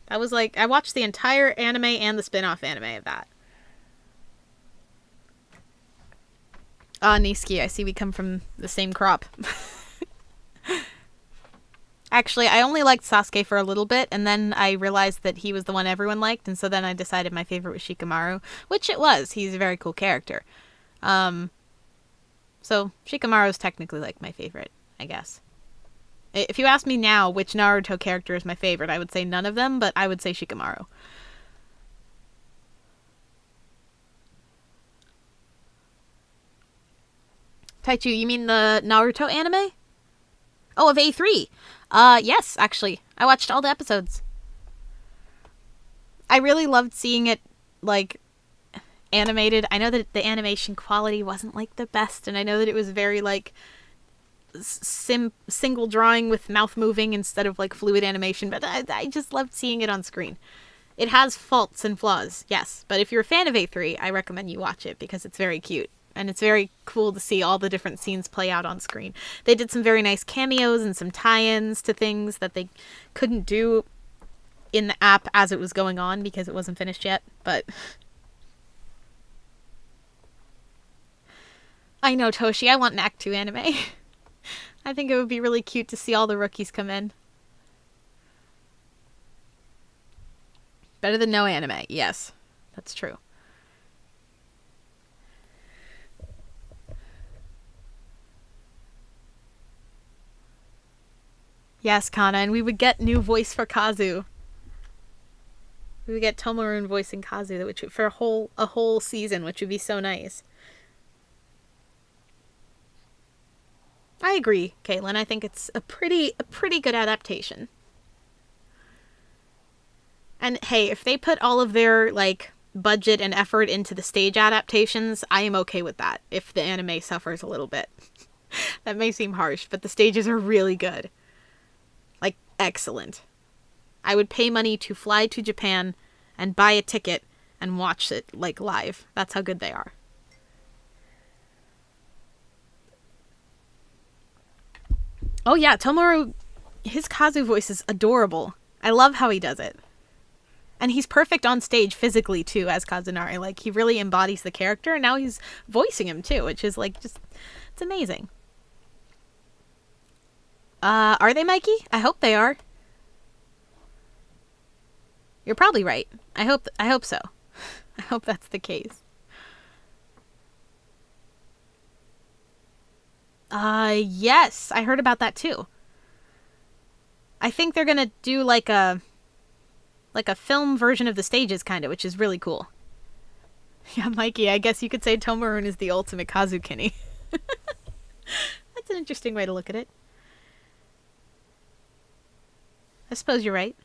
That was like, I watched the entire anime and the spin-off anime of that. Ah, Niski, I see we come from the same crop. Actually, I only liked Sasuke for a little bit, and then I realized that he was the one everyone liked, and so then I decided my favorite was Shikamaru, which it was. He's a very cool character. So Shikamaru is technically like my favorite, I guess. If you ask me now which Naruto character is my favorite, I would say none of them, but I would say Shikamaru. Taichu, you mean the Naruto anime? Oh, of A3. Yes, actually. I watched all the episodes. I really loved seeing it, like, animated. I know that the animation quality wasn't, like, the best, and I know that it was very, like, single drawing with mouth moving instead of, like, fluid animation, but I just loved seeing it on screen. It has faults and flaws, yes, but if you're a fan of A3, I recommend you watch it because it's very cute. And it's very cool to see all the different scenes play out on screen. They did some very nice cameos and some tie-ins to things that they couldn't do in the app as it was going on because it wasn't finished yet. But I know, Toshi, I want an Act 2 anime. I think it would be really cute to see all the rookies come in. Better than no anime. Yes, that's true. Yes, Kana, and we would get new voice for Kazu. We would get Tomarun voicing Kazu, which for a whole season, which would be so nice. I agree, Caitlin. I think it's a pretty good adaptation. And hey, if they put all of their like budget and effort into the stage adaptations, I am okay with that. If the anime suffers a little bit, that may seem harsh, but the stages are really good. Like, excellent. I would pay money to fly to Japan and buy a ticket and watch it, like, live. That's how good they are. Oh yeah, Tomoru, his Kazu voice is adorable. I love how he does it. And he's perfect on stage physically, too, as Kazunari. Like, he really embodies the character, and now he's voicing him, too, which is, like, just, it's amazing. Are they, Mikey? I hope they are. You're probably right. I hope so. I hope that's the case. Yes, I heard about that too. I think they're gonna do like a film version of the stages kinda, which is really cool. Yeah, Mikey, I guess you could say Tomarun is the ultimate Kazukini. That's an interesting way to look at it. I suppose you're right.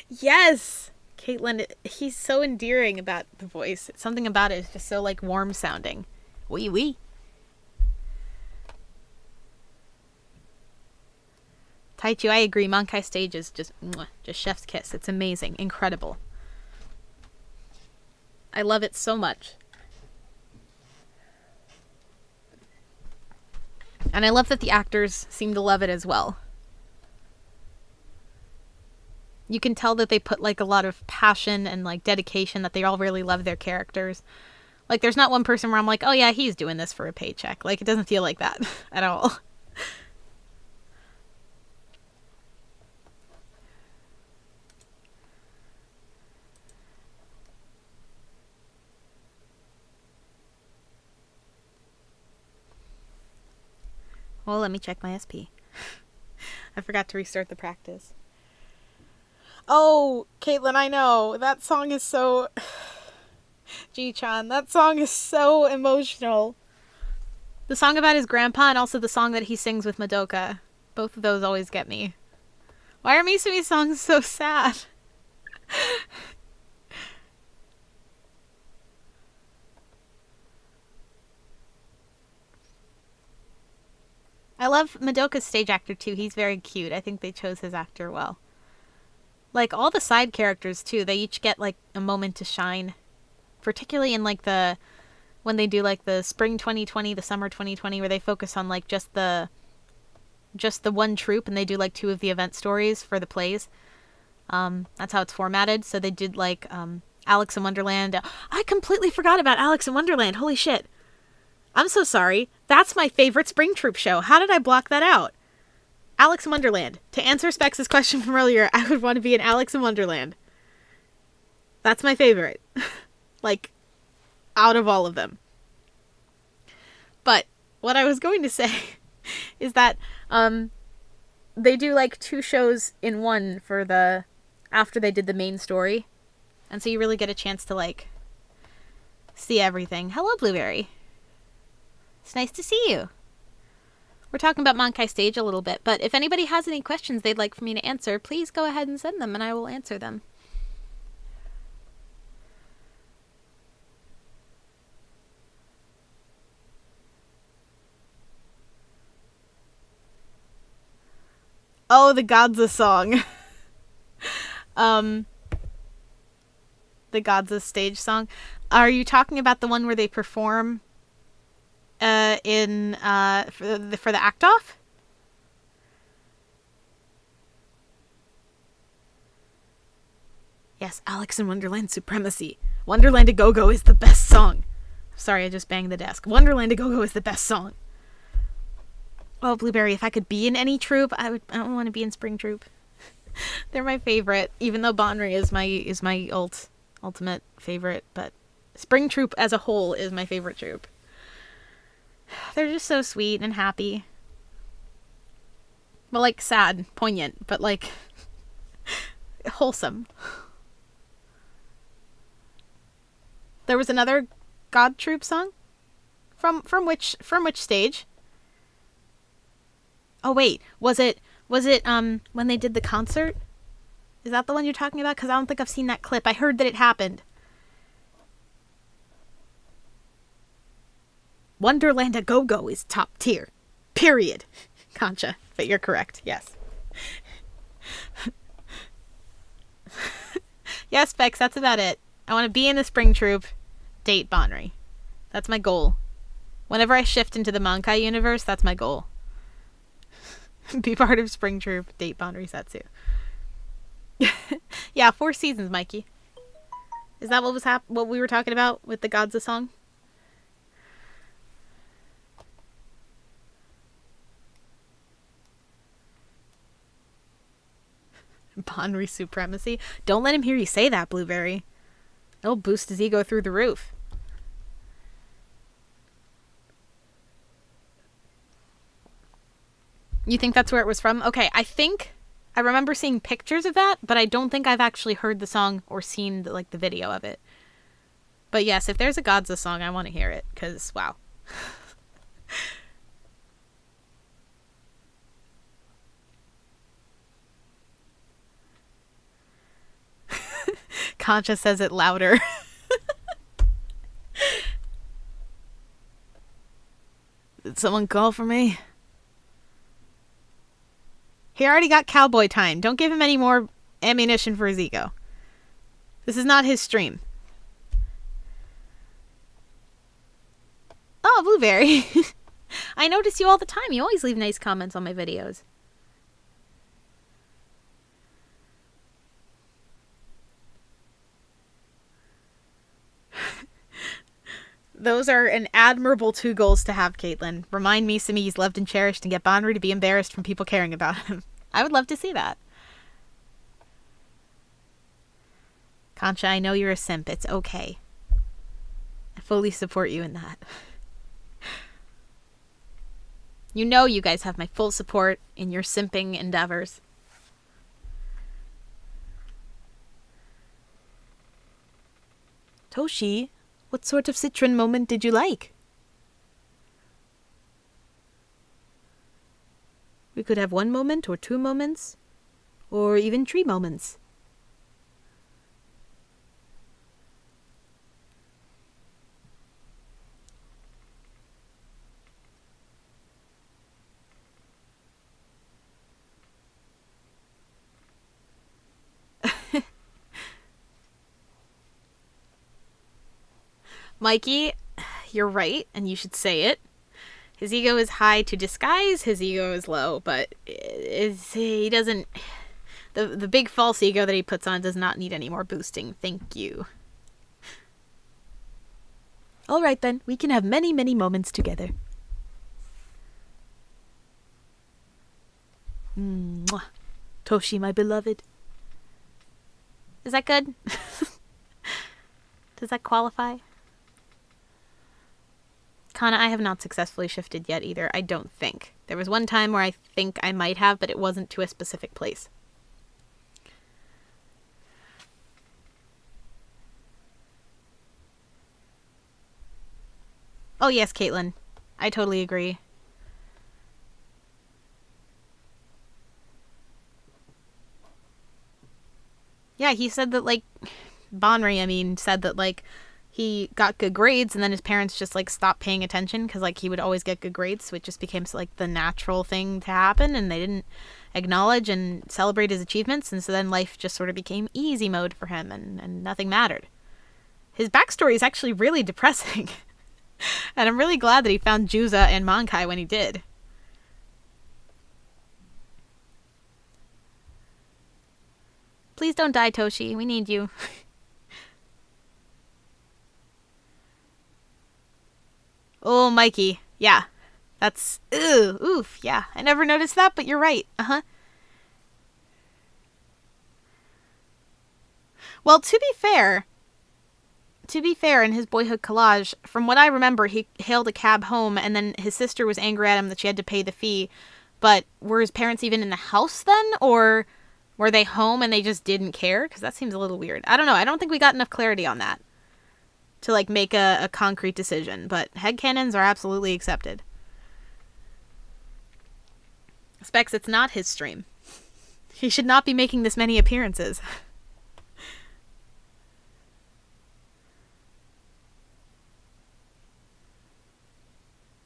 Yes! Caitlin, he's so endearing about the voice. Something about it is just so, like, warm sounding. Wee wee. Taichu, I agree. Mankai stage is just chef's kiss. It's amazing. Incredible. I love it so much. And I love that the actors seem to love it as well. You can tell that they put like a lot of passion and like dedication, that they all really love their characters. Like there's not one person where I'm like, oh yeah, he's doing this for a paycheck. Like it doesn't feel like that at all. Well, let me check my SP. I forgot to restart the practice. Oh, Caitlin, I know. That song is so... Ji-chan, that song is so emotional. The song about his grandpa and also the song that he sings with Madoka. Both of those always get me. Why are Misumi's songs so sad? I love Madoka's stage actor too. He's very cute. I think they chose his actor well. Like all the side characters too, they each get like a moment to shine. Particularly in like when they do like the spring 2020, the summer 2020, where they focus on like just the one troupe and they do like 2 of the event stories for the plays. That's how it's formatted. So they did like Alex in Wonderland. I completely forgot about Alex in Wonderland. Holy shit. I'm so sorry. That's my favorite spring troupe show. How did I block that out? Alex in Wonderland. To answer Specs' question from earlier, I would want to be in Alex in Wonderland. That's my favorite. Like, out of all of them. But what I was going to say is that they do like 2 shows in one for after they did the main story. And so you really get a chance to like see everything. Hello, Blueberry. It's nice to see you. We're talking about Mankai Stage a little bit, but if anybody has any questions they'd like for me to answer, please go ahead and send them and I will answer them. Oh, the Godza song. The Godza stage song. Are you talking about the one where they perform for the act off? Yes, Alex in Wonderland Supremacy. Wonderland A Go-Go is the best song. Sorry, I just banged the desk. Wonderland A Go-Go is the best song. Oh, Blueberry, if I could be in any troupe, I don't want to be in Spring Troupe. They're my favorite, even though Bonri is my ultimate favorite, but Spring Troupe as a whole is my favorite troupe. They're just so sweet and happy. Well, like sad, poignant, but like wholesome. There was another God Troupe song? From which stage? Oh wait, was it when they did the concert? Is that the one you're talking about? Because I don't think I've seen that clip. I heard that it happened. Wonderland A Go-Go is top tier. Period. Concha. But you're correct. Yes. Yes, Bex, that's about it. I want to be in the Spring Troupe. Date Bonri. That's my goal. Whenever I shift into the Mankai universe, that's my goal. Be part of Spring Troupe. Date Bonri Setsu. Yeah, 4 seasons, Mikey. Is that what we were talking about with the Godza song? Bonri supremacy? Don't let him hear you say that, Blueberry. It'll boost his ego through the roof. You think that's where it was from? Okay, I remember seeing pictures of that, but I don't think I've actually heard the song or seen the video of it. But yes, if there's a Godza song, I want to hear it, because, wow. Concha says it louder. Did someone call for me? He already got cowboy time. Don't give him any more ammunition for his ego. This is not his stream. Oh, Blueberry. I notice you all the time. You always leave nice comments on my videos. Those are an admirable 2 goals to have, Caitlin. Remind me he's loved and cherished and get Bonri to be embarrassed from people caring about him. I would love to see that. Concha, I know you're a simp. It's okay. I fully support you in that. You know you guys have my full support in your simping endeavors. Toshi, what sort of citron moment did you like? We could have 1 moment or 2 moments, or even 3 moments. Mikey, you're right, and you should say it. His ego is high to disguise, his ego is low, but he doesn't... The big false ego that he puts on does not need any more boosting. Thank you. All right then, we can have many, many moments together. Mwah. Toshi, my beloved. Is that good? Does that qualify? Kana, I have not successfully shifted yet either, I don't think. There was one time where I think I might have, but it wasn't to a specific place. Oh yes, Caitlin. I totally agree. Yeah, he said that, like, Bonri, said that, like, he got good grades and then his parents just, like, stopped paying attention because, like, he would always get good grades, so it just became, like, the natural thing to happen, and they didn't acknowledge and celebrate his achievements, and so then life just sort of became easy mode for him, and nothing mattered. His backstory is actually really depressing. And I'm really glad that he found Juza and Mankai when he did. Please don't die, Toshi. We need you. Oh, Mikey. Yeah. That's... oof. Yeah. I never noticed that, but you're right. Uh-huh. Well, to be fair, in his boyhood collage, from what I remember, he hailed a cab home, and then his sister was angry at him that she had to pay the fee. But were his parents even in the house then? Or were they home and they just didn't care? Because that seems a little weird. I don't know. I don't think we got enough clarity on that to, like, make a concrete decision. But headcanons are absolutely accepted. Specs, it's not his stream. He should not be making this many appearances.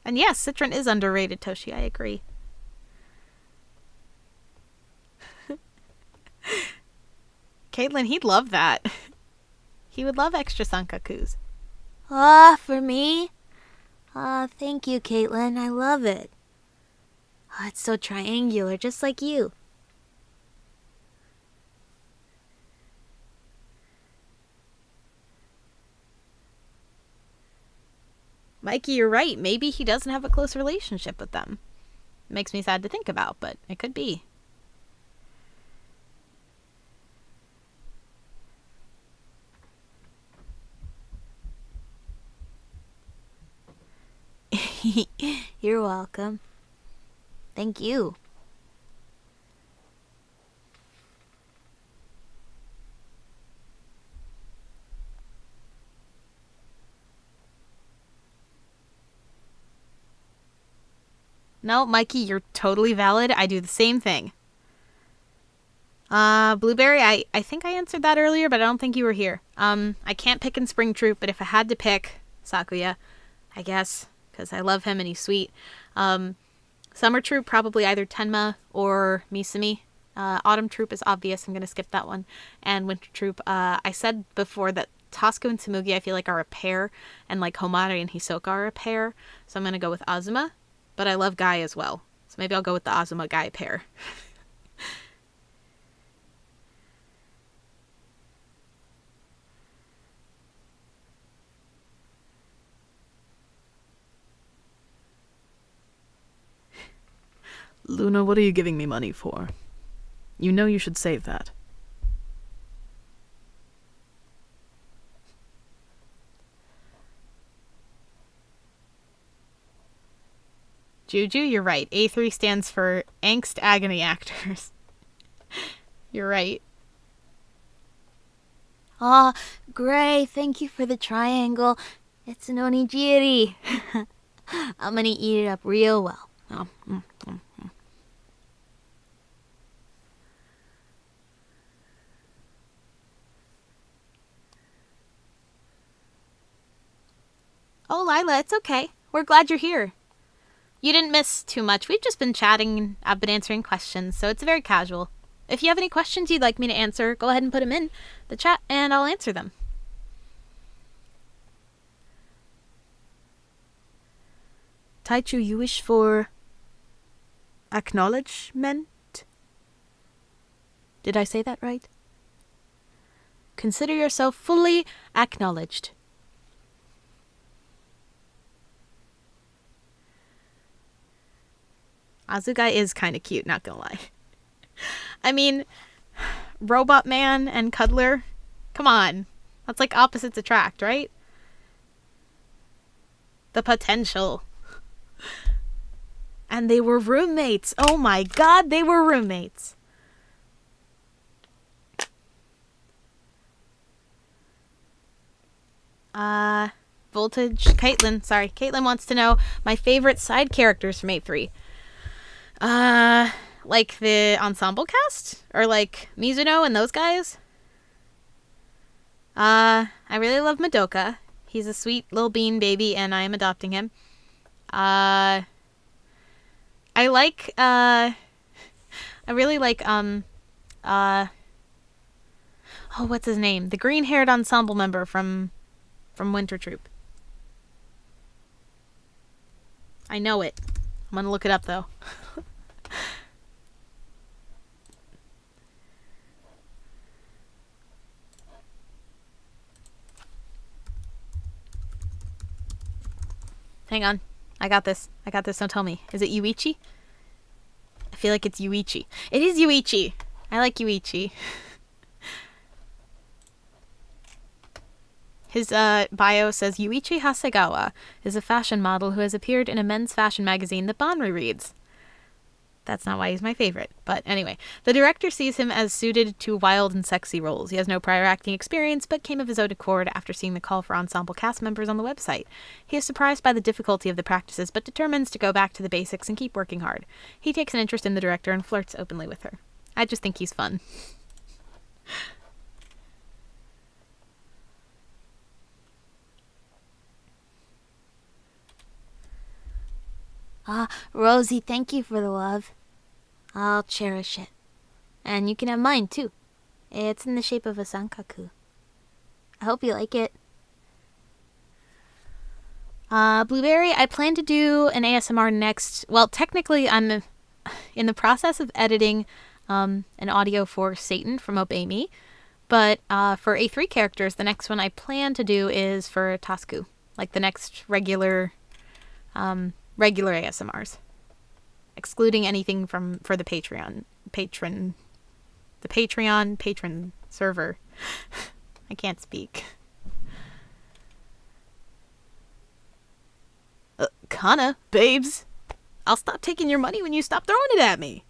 And yes, citron is underrated, Toshi. I agree. Caitlin, he'd love that. He would love extra sankakus. For me? Thank you, Caitlin. I love it. It's so triangular, just like you. Mikey, you're right. Maybe he doesn't have a close relationship with them. It makes me sad to think about, but it could be. You're welcome. Thank you. No, Mikey, you're totally valid. I do the same thing. Blueberry, I think I answered that earlier, but I don't think you were here. I can't pick in Spring Troop, but if I had to pick Sakuya, I guess, because I love him and he's sweet. Summer Troop, probably either Tenma or Misumi. Autumn Troop is obvious. I'm going to skip that one. And Winter Troop, I said before that Tosco and Tsumugi I feel like are a pair, and like Homari and Hisoka are a pair, so I'm going to go with Azuma. But I love Guy as well, so maybe I'll go with the Azuma Guy pair. Luna, what are you giving me money for? You know you should save that. Juju, you're right. A3 stands for Angst Agony Actors. You're right. Ah, Gray, thank you for the triangle. It's an onigiri. I'm gonna eat it up real well. Oh, Lila, it's okay. We're glad you're here. You didn't miss too much. We've just been chatting and I've been answering questions, so it's very casual. If you have any questions you'd like me to answer, go ahead and put them in the chat and I'll answer them. Taichu, you wish for acknowledgement? Did I say that right? Consider yourself fully acknowledged. Azugai is kind of cute, not gonna lie. I mean, Robot Man and Cuddler, come on. That's like opposites attract, right? The potential. And they were roommates. Oh my god, they were roommates. Voltage. Caitlin wants to know my favorite side characters from A3. Like the ensemble cast? Or like Mizuno and those guys? I really love Madoka. He's a sweet little bean baby and I am adopting him. I really like, what's his name? The green-haired ensemble member from Winter Troop. I know it. I'm gonna look it up, though. Hang on. I got this. Don't tell me. Is it Yuichi? I feel like it's Yuichi. It is Yuichi. I like Yuichi. His bio says Yuichi Hasegawa is a fashion model who has appeared in a men's fashion magazine that Banri reads. That's not why he's my favorite. But anyway, the director sees him as suited to wild and sexy roles. He has no prior acting experience, but came of his own accord after seeing the call for ensemble cast members on the website. He is surprised by the difficulty of the practices, but determines to go back to the basics and keep working hard. He takes an interest in the director and flirts openly with her. I just think he's fun. Rosie, thank you for the love. I'll cherish it. And you can have mine, too. It's in the shape of a sankaku. I hope you like it. Blueberry, I plan to do an ASMR next. Well, technically, I'm in the process of editing an audio for Satan from Obey Me. But for A3 characters, the next one I plan to do is for Tasku. Like the next regular ASMRs. Excluding anything for the patron server. I can't speak. Kana, babes, I'll stop taking your money when you stop throwing it at me.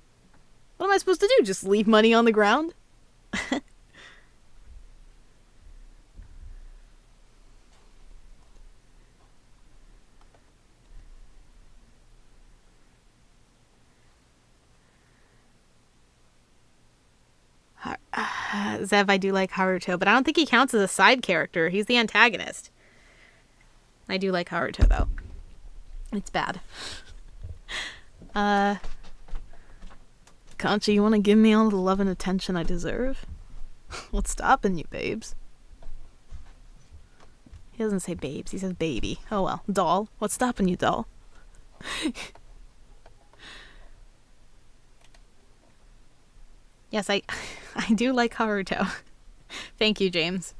What am I supposed to do? Just leave money on the ground? Zev, I do like Haruto, but I don't think he counts as a side character. He's the antagonist. I do like Haruto, though. It's bad. Concha, you want to give me all the love and attention I deserve? What's stopping you, babes? He doesn't say babes, he says baby. Oh well, doll. What's stopping you, doll? Yes, I do like Haruto. Thank you, James.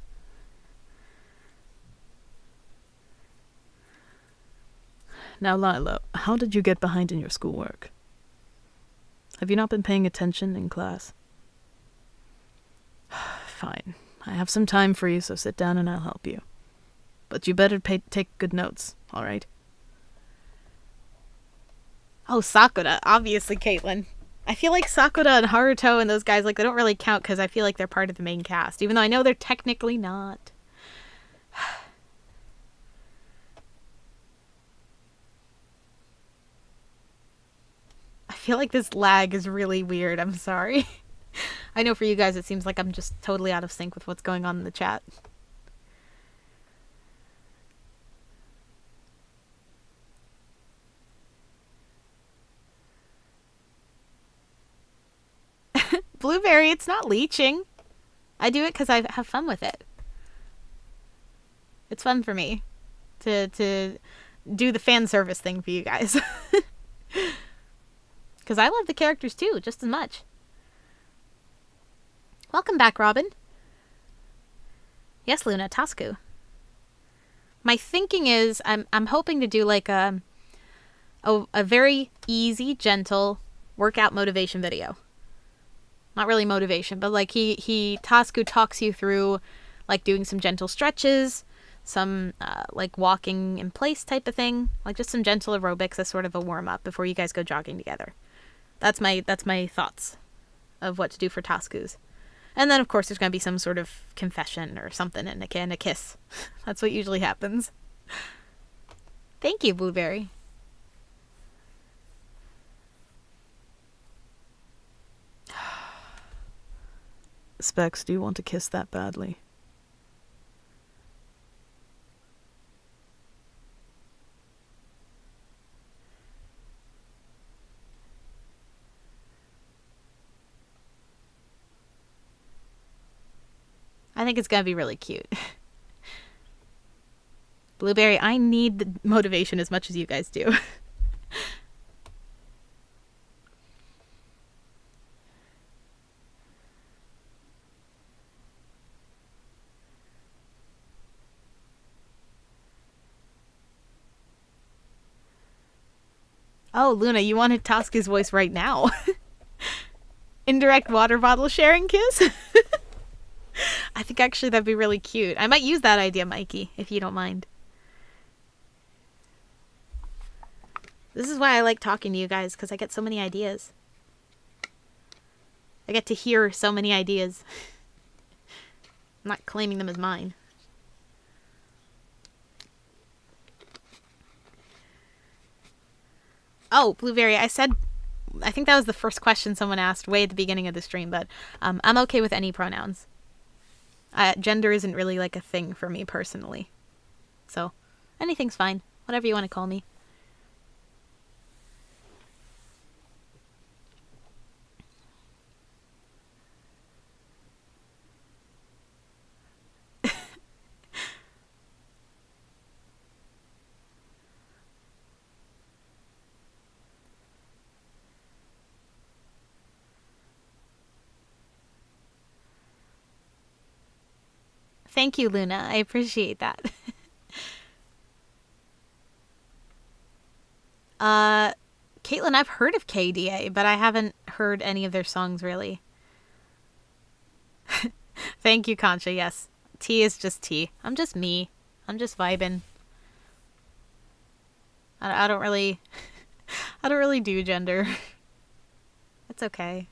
Now, Lila, how did you get behind in your schoolwork? Have you not been paying attention in class? Fine. I have some time for you, so sit down and I'll help you. But you better take good notes, all right? Oh, Sakura. Obviously, Caitlin. I feel like Sakura and Haruto and those guys, like, they don't really count because I feel like they're part of the main cast, even though I know they're technically not. I feel like this lag is really weird. I'm sorry. I know for you guys it seems like I'm just totally out of sync with what's going on in the chat. Blueberry, it's not leeching. I do it because I have fun with it. It's fun for me to do the fan service thing for you guys. Because I love the characters too, just as much. Welcome back, Robin. Yes, Luna, Tasku. My thinking is I'm hoping to do like a very easy, gentle workout motivation video. Not really motivation, but like Tasku talks you through like doing some gentle stretches, some like walking in place type of thing, like just some gentle aerobics as sort of a warm up before you guys go jogging together. That's my thoughts of what to do for Tasku's. And then of course there's going to be some sort of confession or something and a kiss. That's what usually happens. Thank you, Blueberry. Specs, do you want to kiss that badly? I think it's going to be really cute. Blueberry, I need the motivation as much as you guys do. Oh, Luna, you wanted Tasku's voice right now. Indirect water bottle sharing kiss? I think actually that'd be really cute. I might use that idea, Mikey, if you don't mind. This is why I like talking to you guys, because I get so many ideas. I get to hear so many ideas. I'm not claiming them as mine. Oh, Blueberry, I think that was the first question someone asked way at the beginning of the stream, but I'm okay with any pronouns. Gender isn't really like a thing for me personally. So, anything's fine. Whatever you want to call me. Thank you, Luna. I appreciate that. Caitlin, I've heard of KDA, but I haven't heard any of their songs, really. Thank you, Concha. Yes. T is just T. I'm just me. I'm just vibing. I don't really... I don't really do gender. It's okay.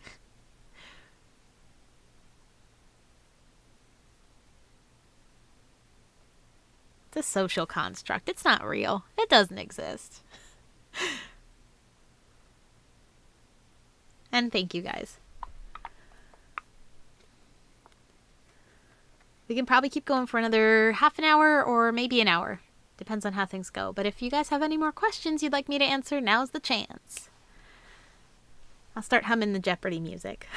It's a social construct. It's not real. It doesn't exist. And thank you guys. We can probably keep going for another half an hour or maybe an hour. Depends on how things go. But if you guys have any more questions you'd like me to answer, now's the chance. I'll start humming the Jeopardy music.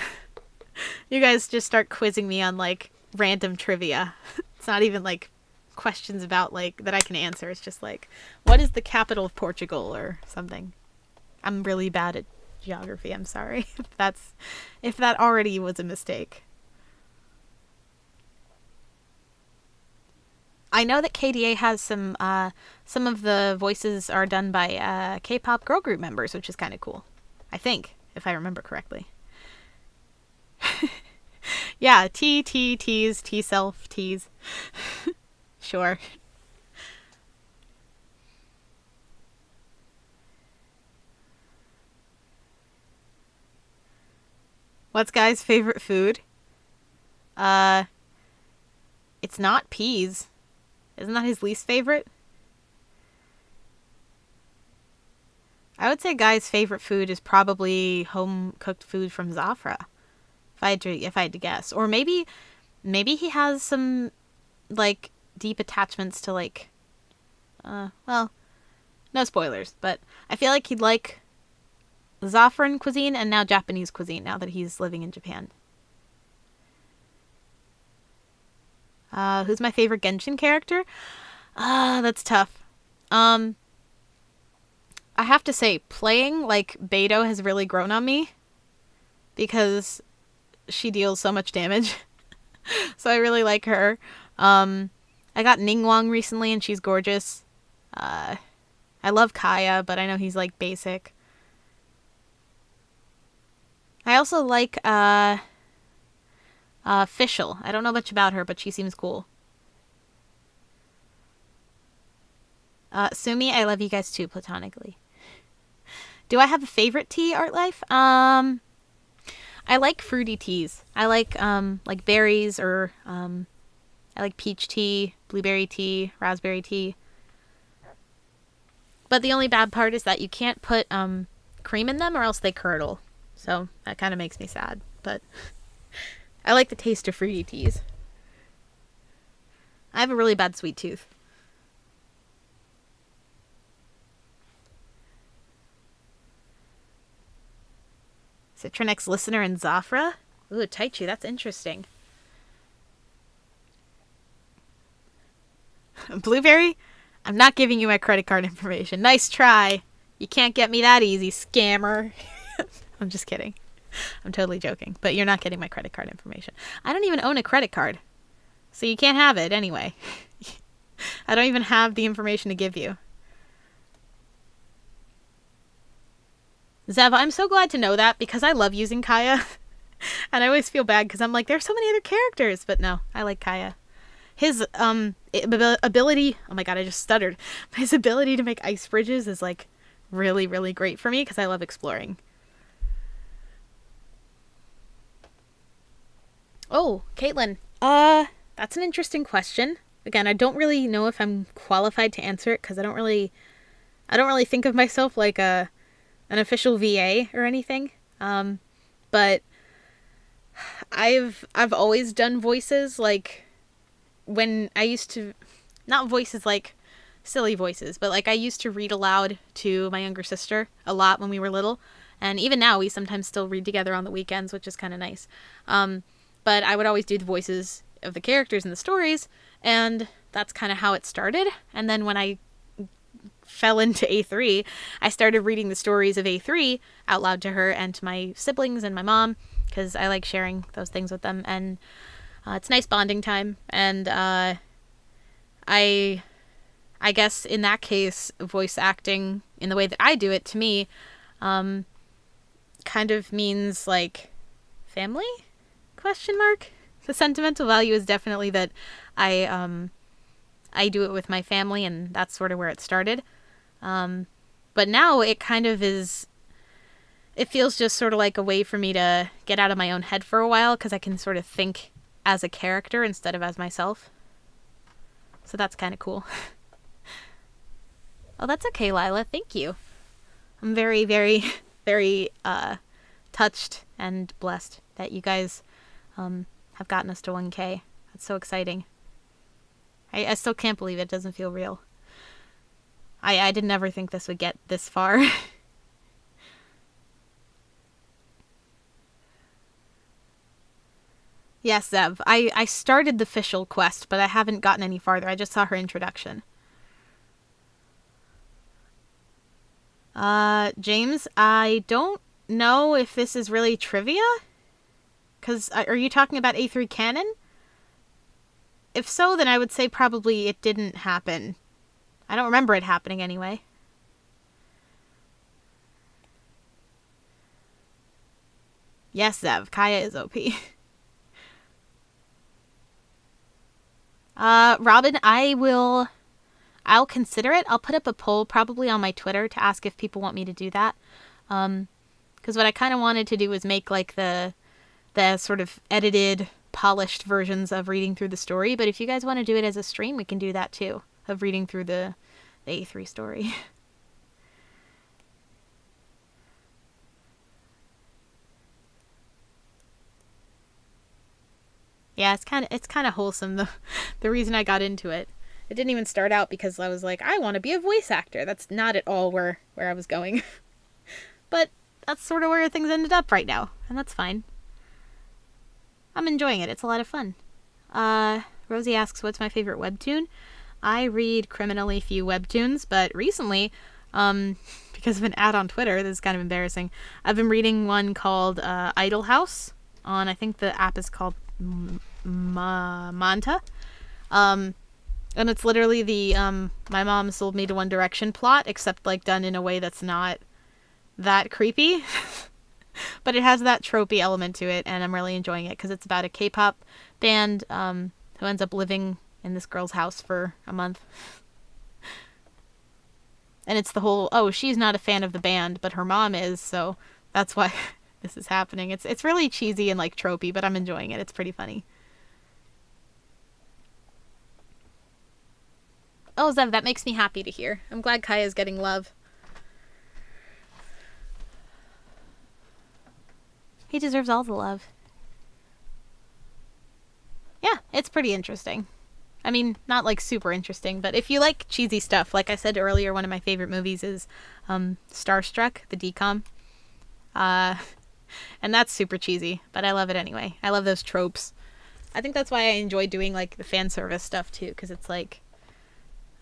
You guys just start quizzing me on like random trivia. It's not even like questions about like that I can answer. It's just like, what is the capital of Portugal or something. I'm really bad at geography. I'm sorry if that already was a mistake. I know that KDA has some of the voices are done by K-pop girl group members, which is kind of cool. I think, if I remember correctly. Yeah, T's, T-self, T's. Sure. What's Guy's favorite food? It's not peas. Isn't that his least favorite? I would say Guy's favorite food is probably home cooked food from Zafra. If I had to guess. Or maybe he has some like deep attachments to like well, no spoilers, but I feel like he'd like Zafran cuisine and now Japanese cuisine now that he's living in Japan. Who's my favorite Genshin character? That's tough. I have to say, playing like Beidou has really grown on me because she deals so much damage. So I really like her. I got Ningguang recently and she's gorgeous. I love Kaya, but I know he's like basic. I also like Fischl. I don't know much about her, but she seems cool. Sumi, I love you guys too, platonically. Do I have a favorite tea, Art Life? I like fruity teas. I like berries or I like peach tea, blueberry tea, raspberry tea. But the only bad part is that you can't put cream in them or else they curdle. So that kind of makes me sad. But I like the taste of fruity teas. I have a really bad sweet tooth. Citronex listener in Zafra? Ooh, Taichi, that's interesting. Blueberry? I'm not giving you my credit card information. Nice try. You can't get me that easy, scammer. I'm just kidding. I'm totally joking. But you're not getting my credit card information. I don't even own a credit card. So you can't have it anyway. I don't even have the information to give you. Zev, I'm so glad to know that because I love using Kaya. And I always feel bad because I'm like, there's so many other characters. But no, I like Kaya. His ability, oh my god, I just stuttered. His ability to make ice bridges is like really, really great for me because I love exploring. Oh, Caitlin. That's an interesting question. Again, I don't really know if I'm qualified to answer it because I don't really think of myself like an official VA or anything. But I've always done voices like when I used to, not voices like silly voices, but like I used to read aloud to my younger sister a lot when we were little. And even now we sometimes still read together on the weekends, which is kind of nice. But I would always do the voices of the characters in the stories, and that's kind of how it started. And then when I fell into A3, I started reading the stories of A3 out loud to her and to my siblings and my mom, because I like sharing those things with them. And it's nice bonding time. And I guess in that case, voice acting in the way that I do it, to me, kind of means like family? ? The sentimental value is definitely that I do it with my family, and that's sort of where it started. But now it kind of is, it feels just sort of like a way for me to get out of my own head for a while, because I can sort of think as a character instead of as myself. So that's kind of cool. Oh, that's okay, Lila. Thank you. I'm very, very, very touched and blessed that you guys have gotten us to 1K. That's so exciting. I still can't believe it doesn't feel real. I did never think this would get this far. Yes, Zev. I started the official quest, but I haven't gotten any farther. I just saw her introduction. James, I don't know if this is really trivia. Because, are you talking about A3 canon? If so, then I would say probably it didn't happen. I don't remember it happening anyway. Yes, Zev. Kaya is OP. Robin, I'll consider it. I'll put up a poll probably on my Twitter to ask if people want me to do that. Because what I kind of wanted to do was make like the the sort of edited, polished versions of reading through the story. But if you guys want to do it as a stream, we can do that too, of reading through the A3 story. Yeah, it's kind of wholesome. The reason I got into it, it didn't even start out because I was like, I want to be a voice actor. That's not at all where I was going. But that's sort of where things ended up right now, and that's fine. I'm enjoying it. It's a lot of fun. Rosie asks, what's my favorite webtoon? I read criminally few webtoons, but recently, because of an ad on Twitter, this is kind of embarrassing, I've been reading one called Idle House on, I think the app is called Manta. And it's literally the my mom sold me to One Direction plot, except like done in a way that's not that creepy. But it has that tropey element to it, and I'm really enjoying it because it's about a K-pop band who ends up living in this girl's house for a month. And it's the whole, oh, she's not a fan of the band, but her mom is, so that's why this is happening. It's really cheesy and like tropey, but I'm enjoying it. It's pretty funny. Oh, Zev, that makes me happy to hear. I'm glad Kaya's getting love. He deserves all the love. Yeah, it's pretty interesting. I mean, not like super interesting, but if you like cheesy stuff, like I said earlier, one of my favorite movies is Starstruck, the DCOM. And that's super cheesy, but I love it anyway. I love those tropes. I think that's why I enjoy doing like the fan service stuff too, because it's like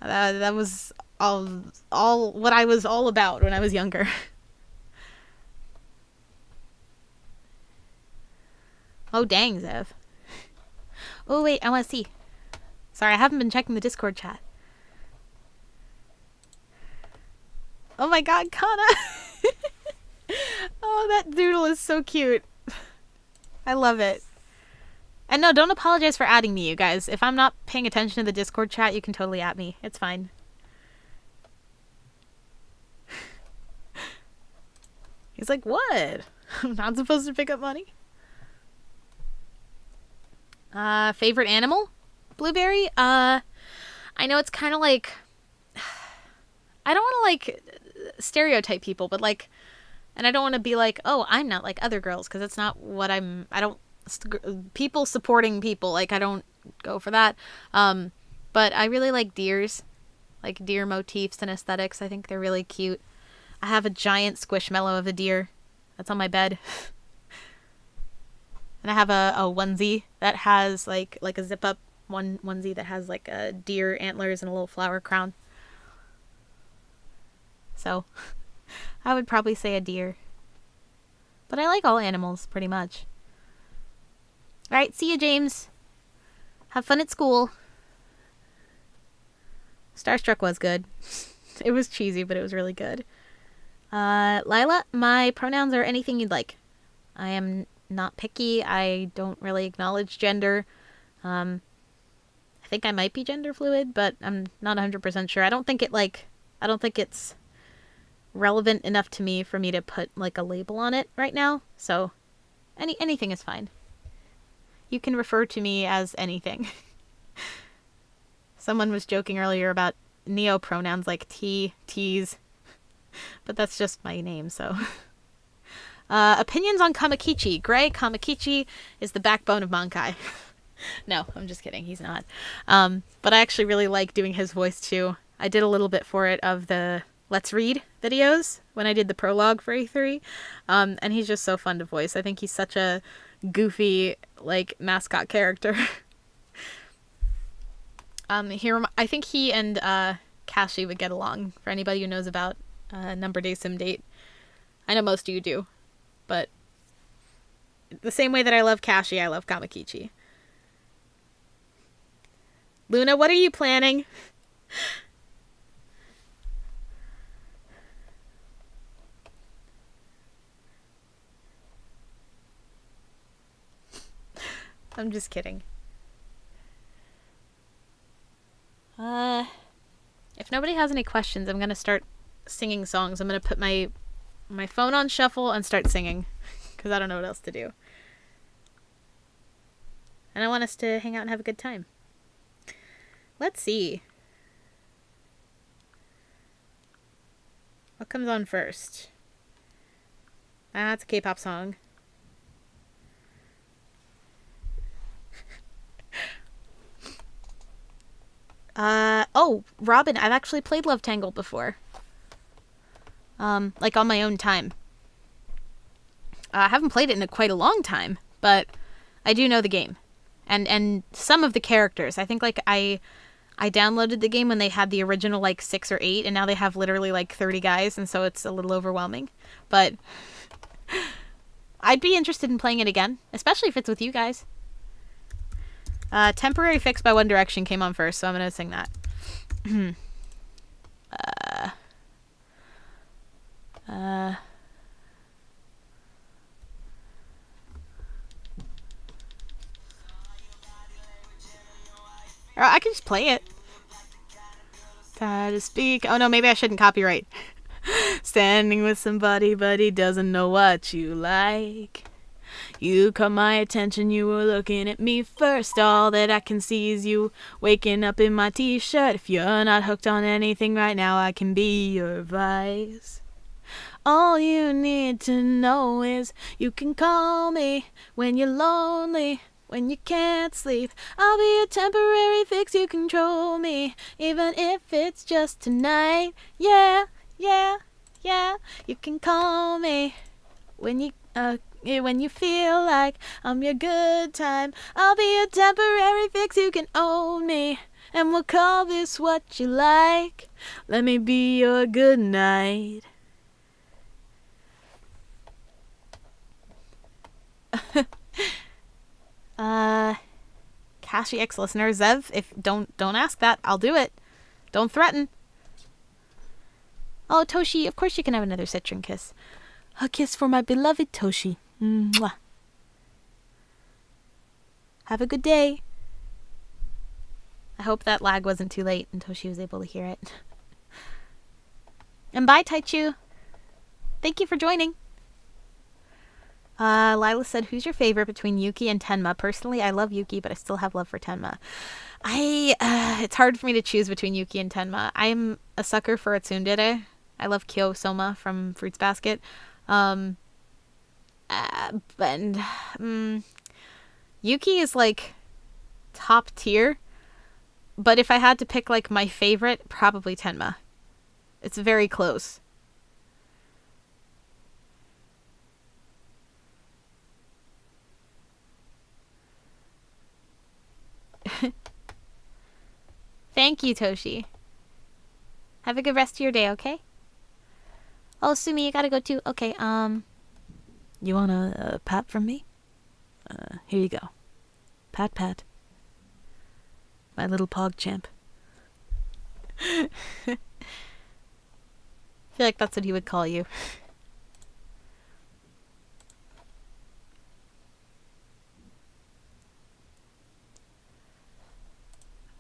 that was all what I was all about when I was younger. Oh, dang, Zev. Oh, wait, I want to see. Sorry, I haven't been checking the Discord chat. Oh my god, Kana! Oh, that doodle is so cute. I love it. And no, don't apologize for adding me, you guys. If I'm not paying attention to the Discord chat, you can totally at me. It's fine. He's like, what? I'm not supposed to pick up money? Favorite animal? Blueberry? I know it's kind of like... I don't want to, like, stereotype people, but, like... And I don't want to be like, oh, I'm not like other girls, because that's not what I'm... I don't... People supporting people, like, I don't go for that. But I really like deers. Like, deer motifs and aesthetics. I think they're really cute. I have a giant squishmallow of a deer that's on my bed. And I have a onesie that has like a zip up onesie that has like a deer antlers and a little flower crown. So I would probably say a deer. But I like all animals pretty much. Alright, see you, James. Have fun at school. Starstruck was good. It was cheesy, but it was really good. Lila, my pronouns are anything you'd like. I am not picky. I don't really acknowledge gender. I think I might be gender fluid, but I'm not 100% sure. I don't think it's relevant enough to me for me to put like a label on it right now. So anything is fine. You can refer to me as anything. Someone was joking earlier about neo pronouns like teas, but that's just my name, so. Opinions on Kamakichi. Gray, Kamakichi is the backbone of Mankai. No, I'm just kidding. He's not. But I actually really like doing his voice too. I did a little bit for it of the Let's Read videos when I did the prologue for A3. And he's just so fun to voice. I think he's such a goofy, like, mascot character. I think he and Kashi would get along, for anybody who knows about Number Day Sim Date. I know most of you do, but the same way that I love Kashi, I love Kamakichi. Luna, what are you planning? I'm just kidding. If nobody has any questions, I'm gonna start singing songs. I'm gonna put my phone on shuffle and start singing, because I don't know what else to do. And I want us to hang out and have a good time. Let's see. What comes on first? That's a K-pop song. Oh, Robin, I've actually played Love Tangle before. Like on my own time. I haven't played it in quite a long time, but I do know the game. And some of the characters. I think like I downloaded the game when they had the original like 6 or 8, and now they have literally like 30 guys, and so it's a little overwhelming. But I'd be interested in playing it again, especially if it's with you guys. Temporary Fix by One Direction came on first, so I'm going to sing that. Or I can just play it. Tired to speak. Oh no, maybe I shouldn't copyright. Standing with somebody, but he doesn't know what you like. You caught my attention, you were looking at me first. All that I can see is you waking up in my t-shirt. If you're not hooked on anything right now, I can be your vice. All you need to know is you can call me when you're lonely, when you can't sleep. I'll be a temporary fix, you control me, even if it's just tonight. Yeah, yeah, yeah. You can call me when you feel like I'm your good time. I'll be a temporary fix, you can own me, and we'll call this what you like. Let me be your good night. Kashi X listener Zev, if don't ask that, I'll do it. Don't threaten. Oh, Toshi, of course you can have another citron kiss. A kiss for my beloved Toshi. Mwah. Have a good day. I hope that lag wasn't too late and Toshi was able to hear it. And bye, Taichu. Thank you for joining. Lila said, who's your favorite between Yuki and Tenma? Personally, I love Yuki, but I still have love for Tenma. It's hard for me to choose between Yuki and Tenma. I'm a sucker for a tsundere. I love Kyo Soma from Fruits Basket. Yuki is like top tier, but if I had to pick like my favorite, probably Tenma. It's very close. Thank you, Toshi. Have a good rest of your day, okay? Oh, Sumi, you gotta go too. Okay, You want a pat from me? Here you go. Pat, pat. My little pog champ. I feel like that's what he would call you.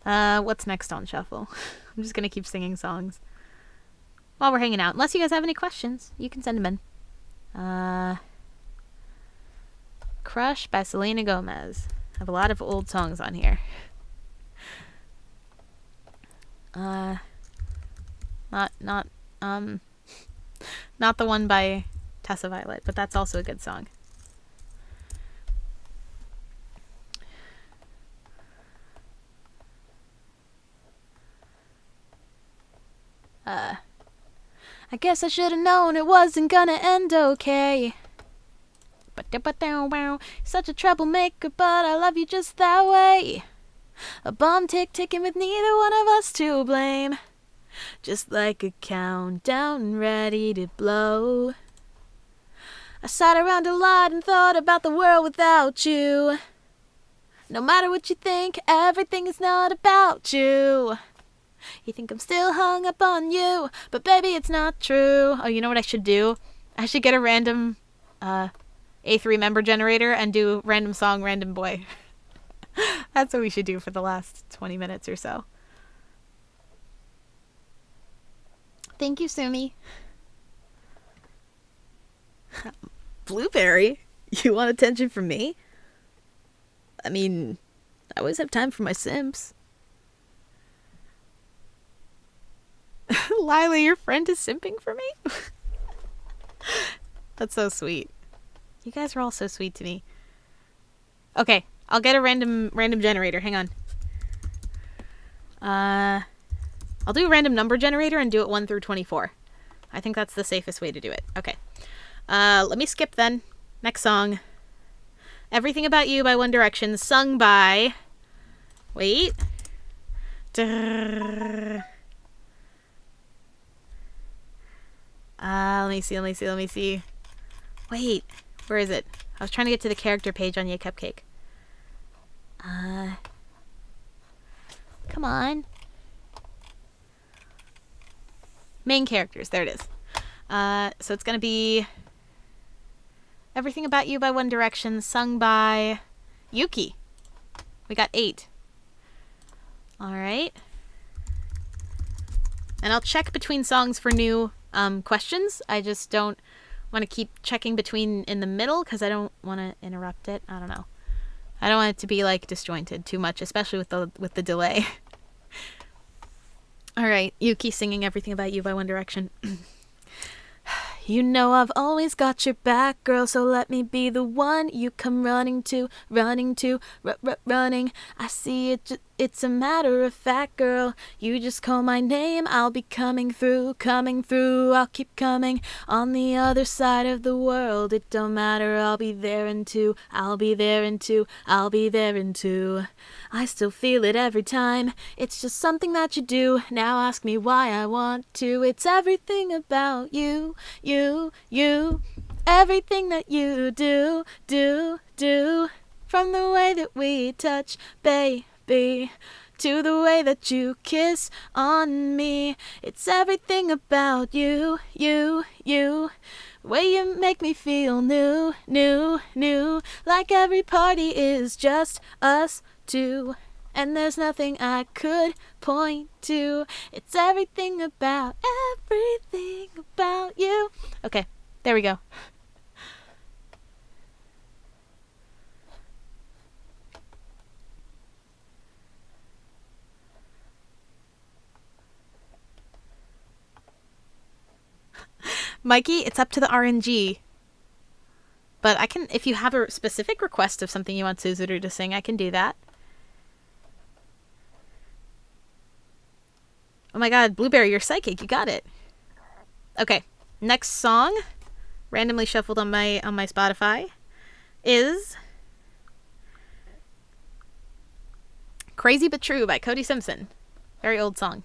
What's next on Shuffle? I'm just gonna keep singing songs while we're hanging out. Unless you guys have any questions, you can send them in. Crush by Selena Gomez. I have a lot of old songs on here. Not the one by Tessa Violet, but that's also a good song. I guess I should have known it wasn't gonna end okay. Such a troublemaker, but I love you just that way. A bomb ticking with neither one of us to blame. Just like a countdown ready to blow. I sat around a lot and thought about the world without you. No matter what you think, everything is not about you. You think I'm still hung up on you, but baby, it's not true. Oh, you know what I should do? I should get a random A3 member generator and do random song, random boy. That's what we should do for the last 20 minutes or so. Thank you, Sumi. Blueberry? You want attention from me? I mean, I always have time for my simps. Lila, your friend is simping for me? That's so sweet. You guys are all so sweet to me. Okay, I'll get a random generator. Hang on. I'll do a random number generator and do it 1 through 24. I think that's the safest way to do it. Okay. Let me skip then. Next song. Everything About You by One Direction, sung by... Wait. Let me see. Wait, where is it? I was trying to get to the character page on Yay Cupcake. Come on. Main characters, there it is. So it's gonna be Everything About You by One Direction, sung by Yuki. We got 8. Alright. And I'll check between songs for new questions. I just don't want to keep checking between in the middle because I don't want to interrupt it. I don't know. I don't want it to be like disjointed too much, especially with the delay. All right, Yuki singing Everything About You by One Direction. You know I've always got your back, girl, so let me be the one you come running to, running. I see it, it's a matter of fact, girl. You just call my name, I'll be coming through. I'll keep coming on the other side of the world. It don't matter, I'll be there in 2. I'll be there in 2. I still feel it every time. It's just something that you do. Now ask me why I want to. It's everything about you. Everything that you do. From the way that we touch, baby, to the way that you kiss on me. It's everything about you. Way you make me feel new. Like every party is just us two. And there's nothing I could point to. It's everything about you. Okay, there we go. Mikey, it's up to the RNG. But I can, if you have a specific request of something you want Suzuru to sing, I can do that. Oh my god, Blueberry, you're psychic. You got it. Okay, next song, randomly shuffled on my Spotify, is Crazy But True by Cody Simpson. Very old song.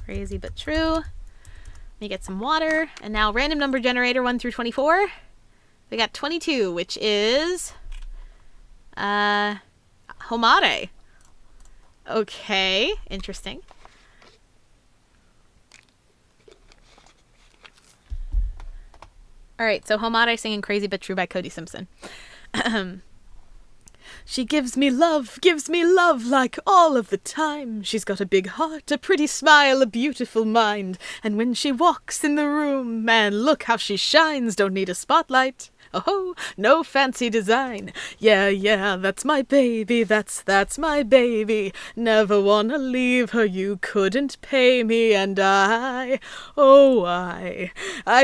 Crazy But True. Let me get some water. And now random number generator 1 through 24. We got 22, which is Homare. Okay, interesting. Alright, so Homare singing Crazy But True by Cody Simpson. She gives me love like all of the time. She's got a big heart, a pretty smile, a beautiful mind. And when she walks in the room, man, look how she shines. Don't need a spotlight. Oh, no fancy design. Yeah, that's my baby, that's my baby. Never wanna leave her, you couldn't pay me. And I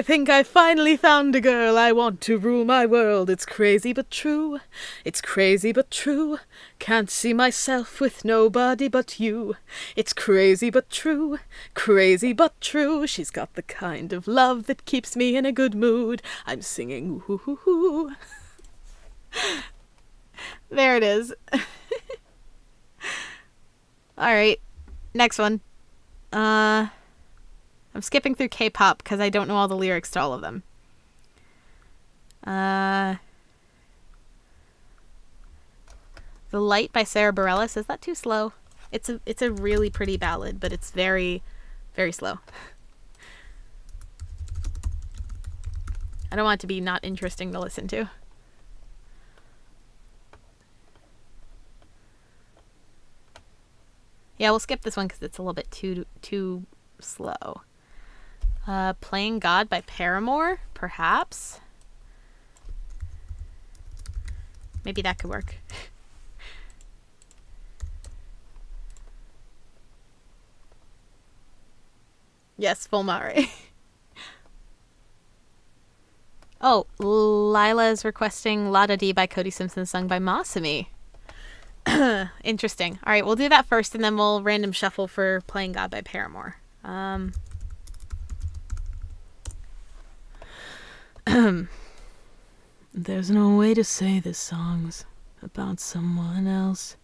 think I finally found a girl. I want to rule my world. It's crazy but true. Can't see myself with nobody but you. It's crazy but true. She's got the kind of love that keeps me in a good mood. I'm singing ooh. There it is. Alright, next one. I'm skipping through K-pop because I don't know all the lyrics to all of them. The Light by Sarah Bareilles. Is that too slow? It's a really pretty ballad, but it's very, very slow. I don't want it to be not interesting to listen to. Yeah, we'll skip this one because it's a little bit too slow. Playing God by Paramore, perhaps. Maybe that could work. Yes, full Mare. Oh, Lila is requesting La Da Dee by Cody Simpson sung by Masami. Interesting. All right, we'll do that first, and then we'll random shuffle for Playing God by Paramore. There's no way to say this song's about someone else.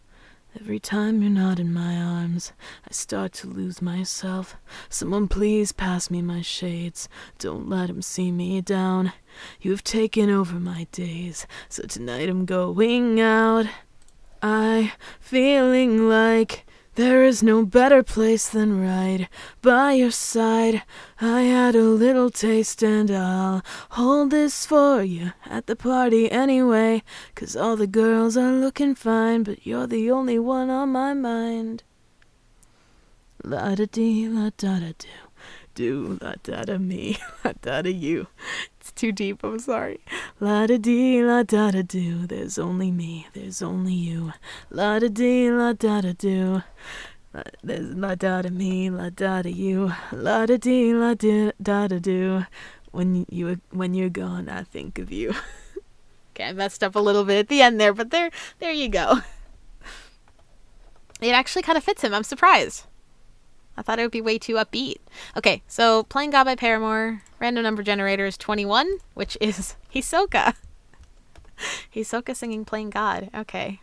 Every time you're not in my arms, I start to lose myself. Someone please pass me my shades. Don't let him see me down. You've taken over my days, so tonight I'm going out. I feeling like there is no better place than right by your side. I had a little taste and I'll hold this for you at the party anyway. 'Cause all the girls are looking fine, but you're the only one on my mind. La da dee, la da da do, la da da me, la da da you. It's too deep, I'm sorry. La da dee, la da da do, there's only me, there's only you. La da dee, la da da do, there's la da da me, la da da you. La da dee, la da da do, when you're gone, I think of you. Okay, I messed up a little bit at the end there, but there you go. It actually kind of fits him. I'm surprised. I thought it would be way too upbeat. Okay, so Playing God by Paramore, random number generator is 21, which is Hisoka. Hisoka singing Playing God. Okay.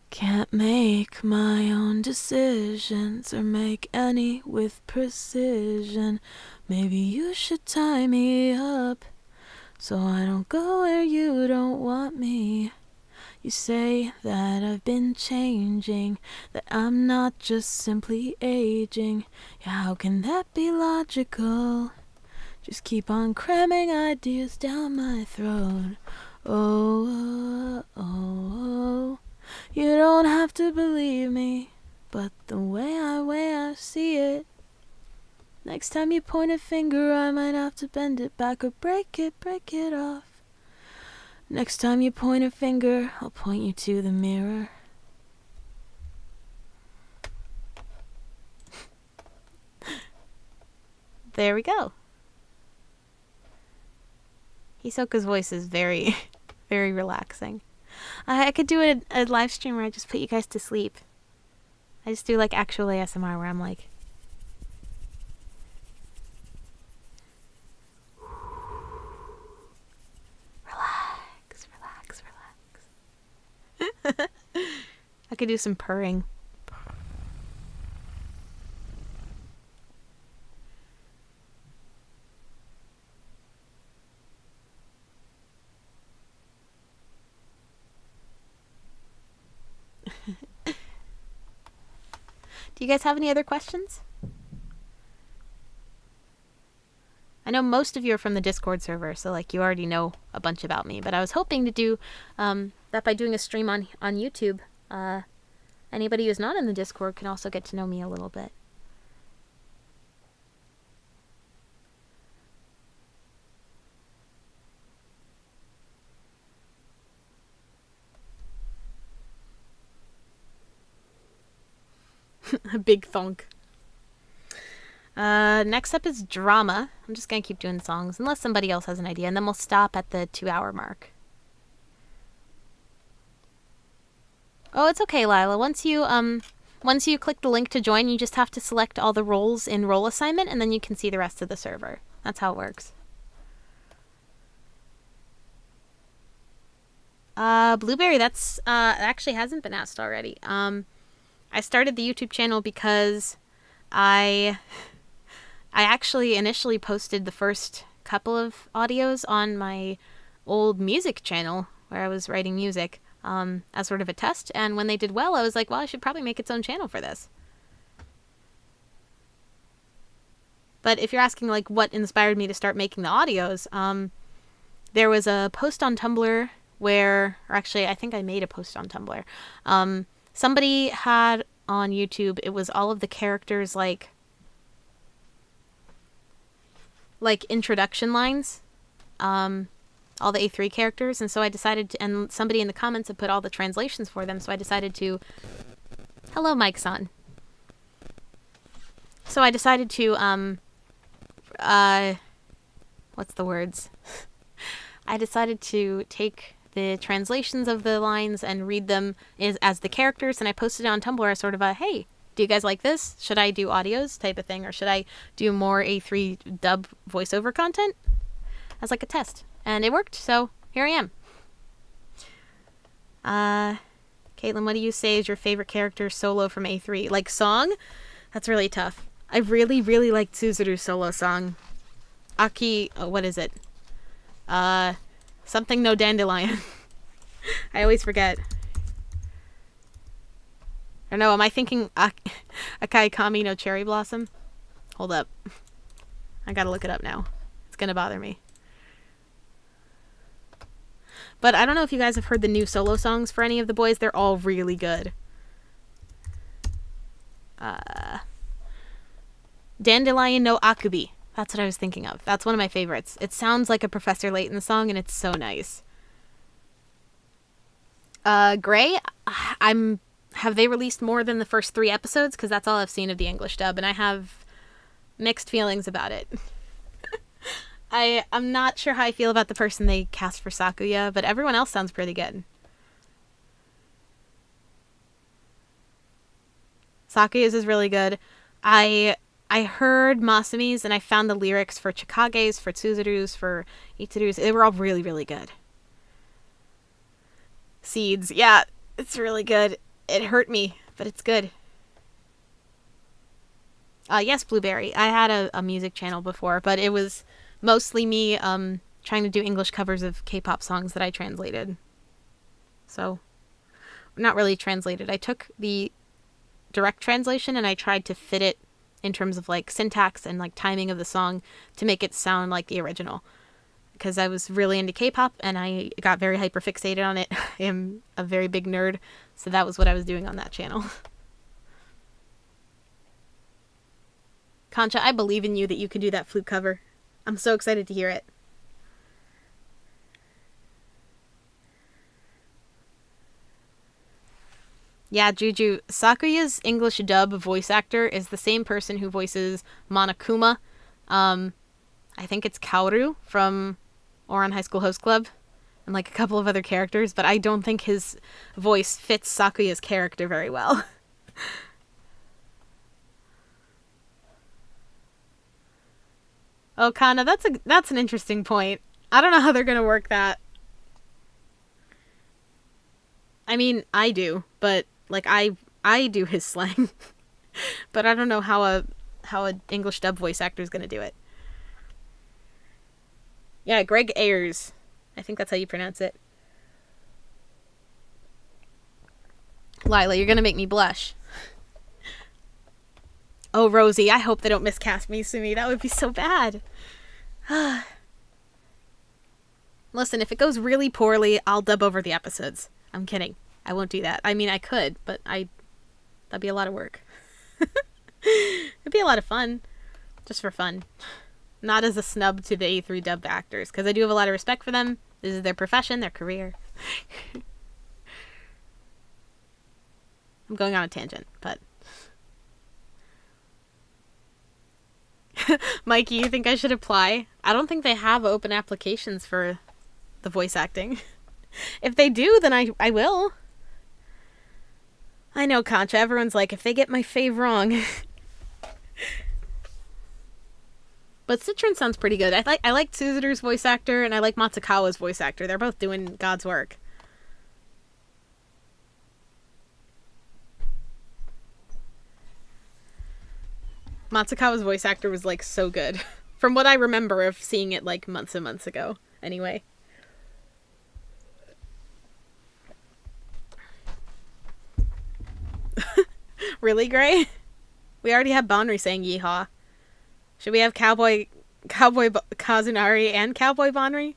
Can't make my own decisions or make any with precision. Maybe you should tie me up so I don't go where you don't want me. You say that I've been changing, that I'm not just simply aging. Yeah, how can that be logical? Just keep on cramming ideas down my throat. Oh, oh, oh. You don't have to believe me, but the way I see it. Next time you point a finger, I might have to bend it back or break it off. Next time you point a finger, I'll point you to the mirror. There we go. Hisoka's voice is very, very relaxing. I could do a live stream where I just put you guys to sleep. I just do like actual ASMR where I'm like... Relax, relax, relax. I could do some purring. Do you guys have any other questions? I know most of you are from the Discord server, so like you already know a bunch about me, but I was hoping to do that by doing a stream on YouTube. Anybody who's not in the Discord can also get to know me a little bit. A big thunk. Next up is drama. I'm just gonna keep doing songs unless somebody else has an idea, and then we'll stop at the 2-hour mark. Oh, it's okay, Lila. Once you click the link to join, you just have to select all the roles in role assignment, and then you can see the rest of the server. That's how it works. Blueberry, that's it actually hasn't been asked already. I started the YouTube channel because I actually initially posted the first couple of audios on my old music channel where I was writing music as sort of a test. And when they did well, I was like, well, I should probably make its own channel for this. But if you're asking like what inspired me to start making the audios, there was a post on Tumblr where, or actually I think I made a post on Tumblr. Somebody had on YouTube, it was all of the characters like introduction lines, all the A3 characters, and so I decided to, and somebody in the comments had put all the translations for them, so I decided to, hello Mike-san. So I decided to, what's the words? I decided to take the translations of the lines and read them as the characters, and I posted it on Tumblr as sort of a, hey, do you guys like this? Should I do audios type of thing, or should I do more A3 dub voiceover content? As like a test. And it worked, so here I am. Caitlin, what do you say is your favorite character solo from A3? Like song? That's really tough. I really, really like Tsuzuru's solo song. Aki, what is it? Something no dandelion. I always forget. Or no, am I thinking Akai Kami no cherry blossom? Hold up. I gotta look it up now. It's gonna bother me. But I don't know if you guys have heard the new solo songs for any of the boys. They're all really good. Dandelion no Akubi. That's what I was thinking of. That's one of my favorites. It sounds like a Professor Layton song, and it's so nice. Gray, have they released more than the first 3 episodes? Because that's all I've seen of the English dub, and I have mixed feelings about it. I'm not sure how I feel about the person they cast for Sakuya, but everyone else sounds pretty good. Sakuya's is really good. I heard Masumi's, and I found the lyrics for Chikage's, for Tsuzuru's, for Itsuru's. They were all really, really good. Seeds, yeah, it's really good. It hurt me, but it's good. Yes, Blueberry. I had a music channel before, but it was mostly me trying to do English covers of K-pop songs that I translated. So, not really translated. I took the direct translation and I tried to fit it in terms of like syntax and like timing of the song to make it sound like the original. Because I was really into K-pop and I got very hyperfixated on it. I am a very big nerd, so that was what I was doing on that channel. Concha, I believe in you that you can do that flute cover. I'm so excited to hear it. Yeah, Juju, Sakuya's English dub voice actor is the same person who voices Monokuma. I think it's Kaoru from Ouran High School Host Club, and like a couple of other characters, but I don't think his voice fits Sakuya's character very well. Oh, Kana, that's an interesting point. I don't know how they're gonna work that. I mean, I do, but like I do his slang, but I don't know how a English dub voice actor is gonna do it. Yeah, Greg Ayers. I think that's how you pronounce it. Lila, you're gonna make me blush. Oh, Rosie, I hope they don't miscast me, Sumi. That would be so bad. Listen, if it goes really poorly, I'll dub over the episodes. I'm kidding. I won't do that. I mean, I could, but that'd be a lot of work. It'd be a lot of fun. Just for fun. Not as a snub to the A3 dub actors, because I do have a lot of respect for them. This is their profession, their career. I'm going on a tangent, but... Mikey, you think I should apply? I don't think they have open applications for the voice acting. If they do, then I will. I know, Concha. Everyone's like, if they get my fave wrong... But Citron sounds pretty good. I like Tsuzuru's voice actor, and I like Matsukawa's voice actor. They're both doing God's work. Matsukawa's voice actor was, like, so good. From what I remember of seeing it, like, months and months ago. Anyway. Really, Gray? We already have Bonri saying yeehaw. Should we have Cowboy Kazunari and Cowboy Bonri?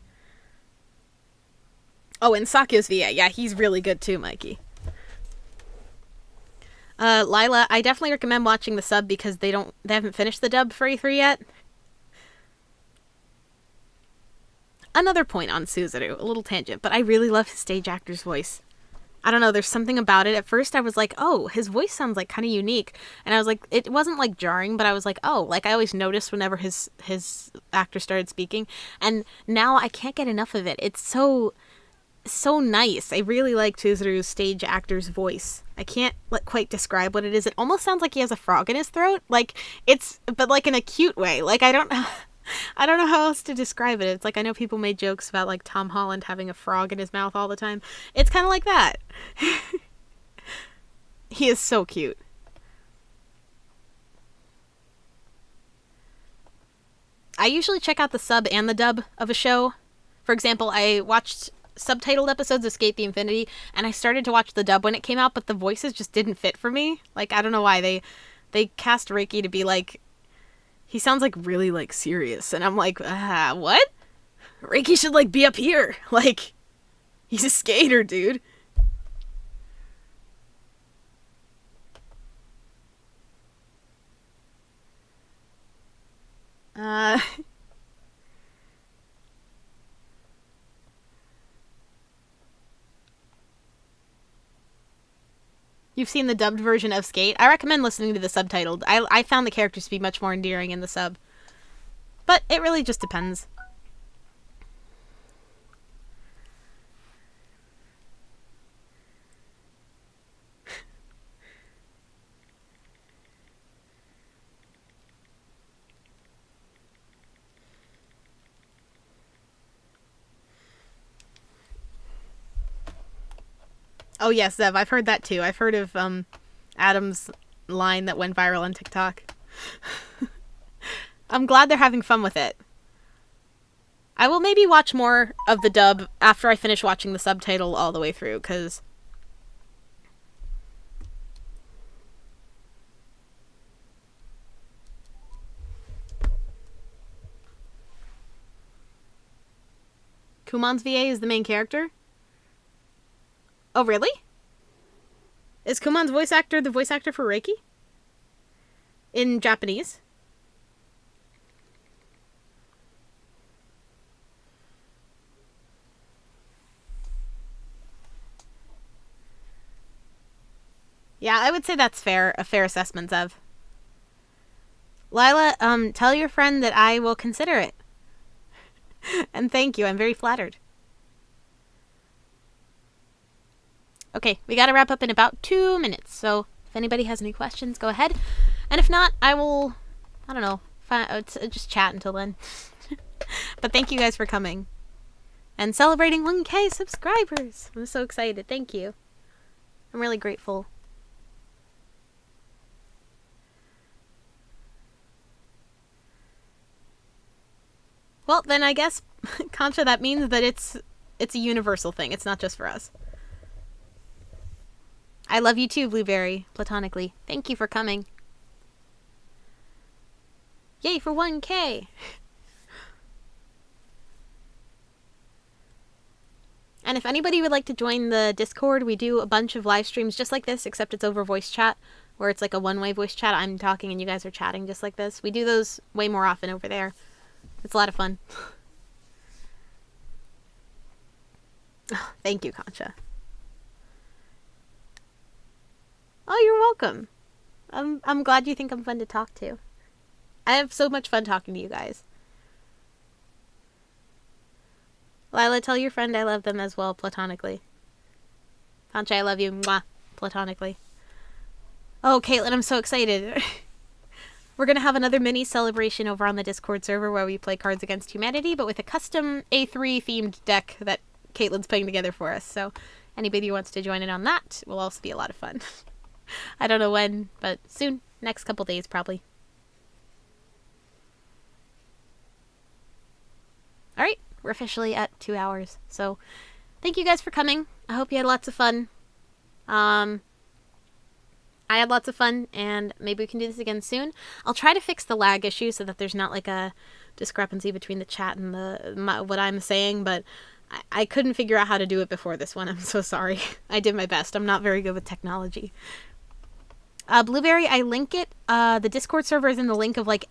Oh, and Sakyo's VA. Yeah, he's really good too, Mikey. Lila, I definitely recommend watching the sub because they haven't finished the dub for E3 yet. Another point on Suzuru, a little tangent, but I really love his stage actor's voice. I don't know, there's something about it. At first I was like, oh, his voice sounds like kind of unique. And I was like, it wasn't like jarring, but I was like, oh, like I always noticed whenever his actor started speaking. And now I can't get enough of it. It's so nice. I really like Chizuru's stage actor's voice. I can't quite describe what it is. It almost sounds like he has a frog in his throat. Like, but like in a cute way. Like, I don't know how else to describe it. It's like, I know people made jokes about like Tom Holland having a frog in his mouth all the time. It's kind of like that. He is so cute. I usually check out the sub and the dub of a show. For example, I watched subtitled episodes of Skate the Infinity, and I started to watch the dub when it came out, but the voices just didn't fit for me. Like, I don't know why. They cast Reiki to be like, he sounds like really like serious, and I'm like, what? Reiki should like be up here. Like, he's a skater, dude. You've seen the dubbed version of Skate? I recommend listening to the subtitled. I found the characters to be much more endearing in the sub. But it really just depends. Oh yes, Zev, I've heard that too. I've heard of Adam's line that went viral on TikTok. I'm glad they're having fun with it. I will maybe watch more of the dub after I finish watching the subtitle all the way through, because Kumon's VA is the main character? Oh, really? Is Kumon's voice actor the voice actor for Reiki? In Japanese? Yeah, I would say that's fair. A fair assessment of. Lila, tell your friend that I will consider it. And thank you. I'm very flattered. Okay, we gotta wrap up in about 2 minutes, so if anybody has any questions, go ahead. And if not, I will, I don't know, just chat until then. But thank you guys for coming. And celebrating 1K subscribers. I'm so excited. Thank you. I'm really grateful. Well, then I guess, Concha, that means that it's a universal thing. It's not just for us. I love you too, Blueberry, platonically. Thank you for coming. Yay for 1K! And if anybody would like to join the Discord, we do a bunch of live streams just like this, except it's over voice chat, where it's like a one-way voice chat. I'm talking and you guys are chatting just like this. We do those way more often over there. It's a lot of fun. Thank you, Concha. Oh, you're welcome. I'm glad you think I'm fun to talk to. I have so much fun talking to you guys. Lila, tell your friend I love them as well, platonically. Concha, I love you. Mwah. Platonically. Oh, Caitlin, I'm so excited. We're going to have another mini celebration over on the Discord server where we play Cards Against Humanity, but with a custom A3 themed deck that Caitlin's putting together for us. So anybody who wants to join in on that will also be a lot of fun. I don't know when, but soon. Next couple days, probably. Alright, we're officially at 2 hours. So, thank you guys for coming. I hope you had lots of fun. I had lots of fun, and maybe we can do this again soon. I'll try to fix the lag issue so that there's not like a discrepancy between the chat and what I'm saying, but I couldn't figure out how to do it before this one. I'm so sorry. I did my best. I'm not very good with technology. Blueberry, I link it. The Discord server is in the link of like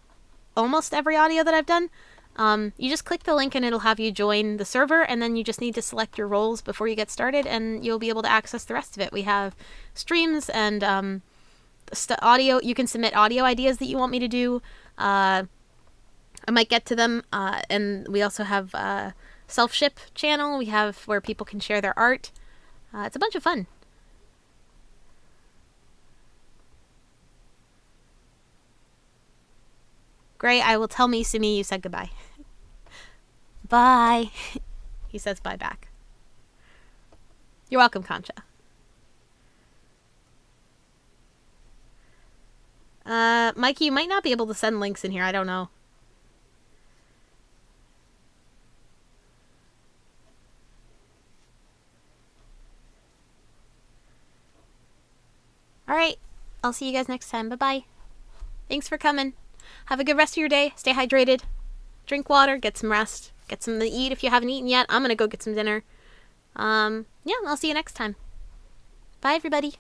almost every audio that I've done. You just click the link and it'll have you join the server, and then you just need to select your roles before you get started, and you'll be able to access the rest of it. We have streams and audio. You can submit audio ideas that you want me to do. I might get to them. And we also have a self-ship channel. We have where people can share their art. It's a bunch of fun. Gray, I will tell Misumi you said goodbye. Bye. He says bye back. You're welcome, Concha. Mikey, you might not be able to send links in here. I don't know. All right. I'll see you guys next time. Bye-bye. Thanks for coming. Have a good rest of your day. Stay hydrated. Drink water. Get some rest. Get something to eat if you haven't eaten yet. I'm going to go get some dinner. Yeah, I'll see you next time. Bye, everybody.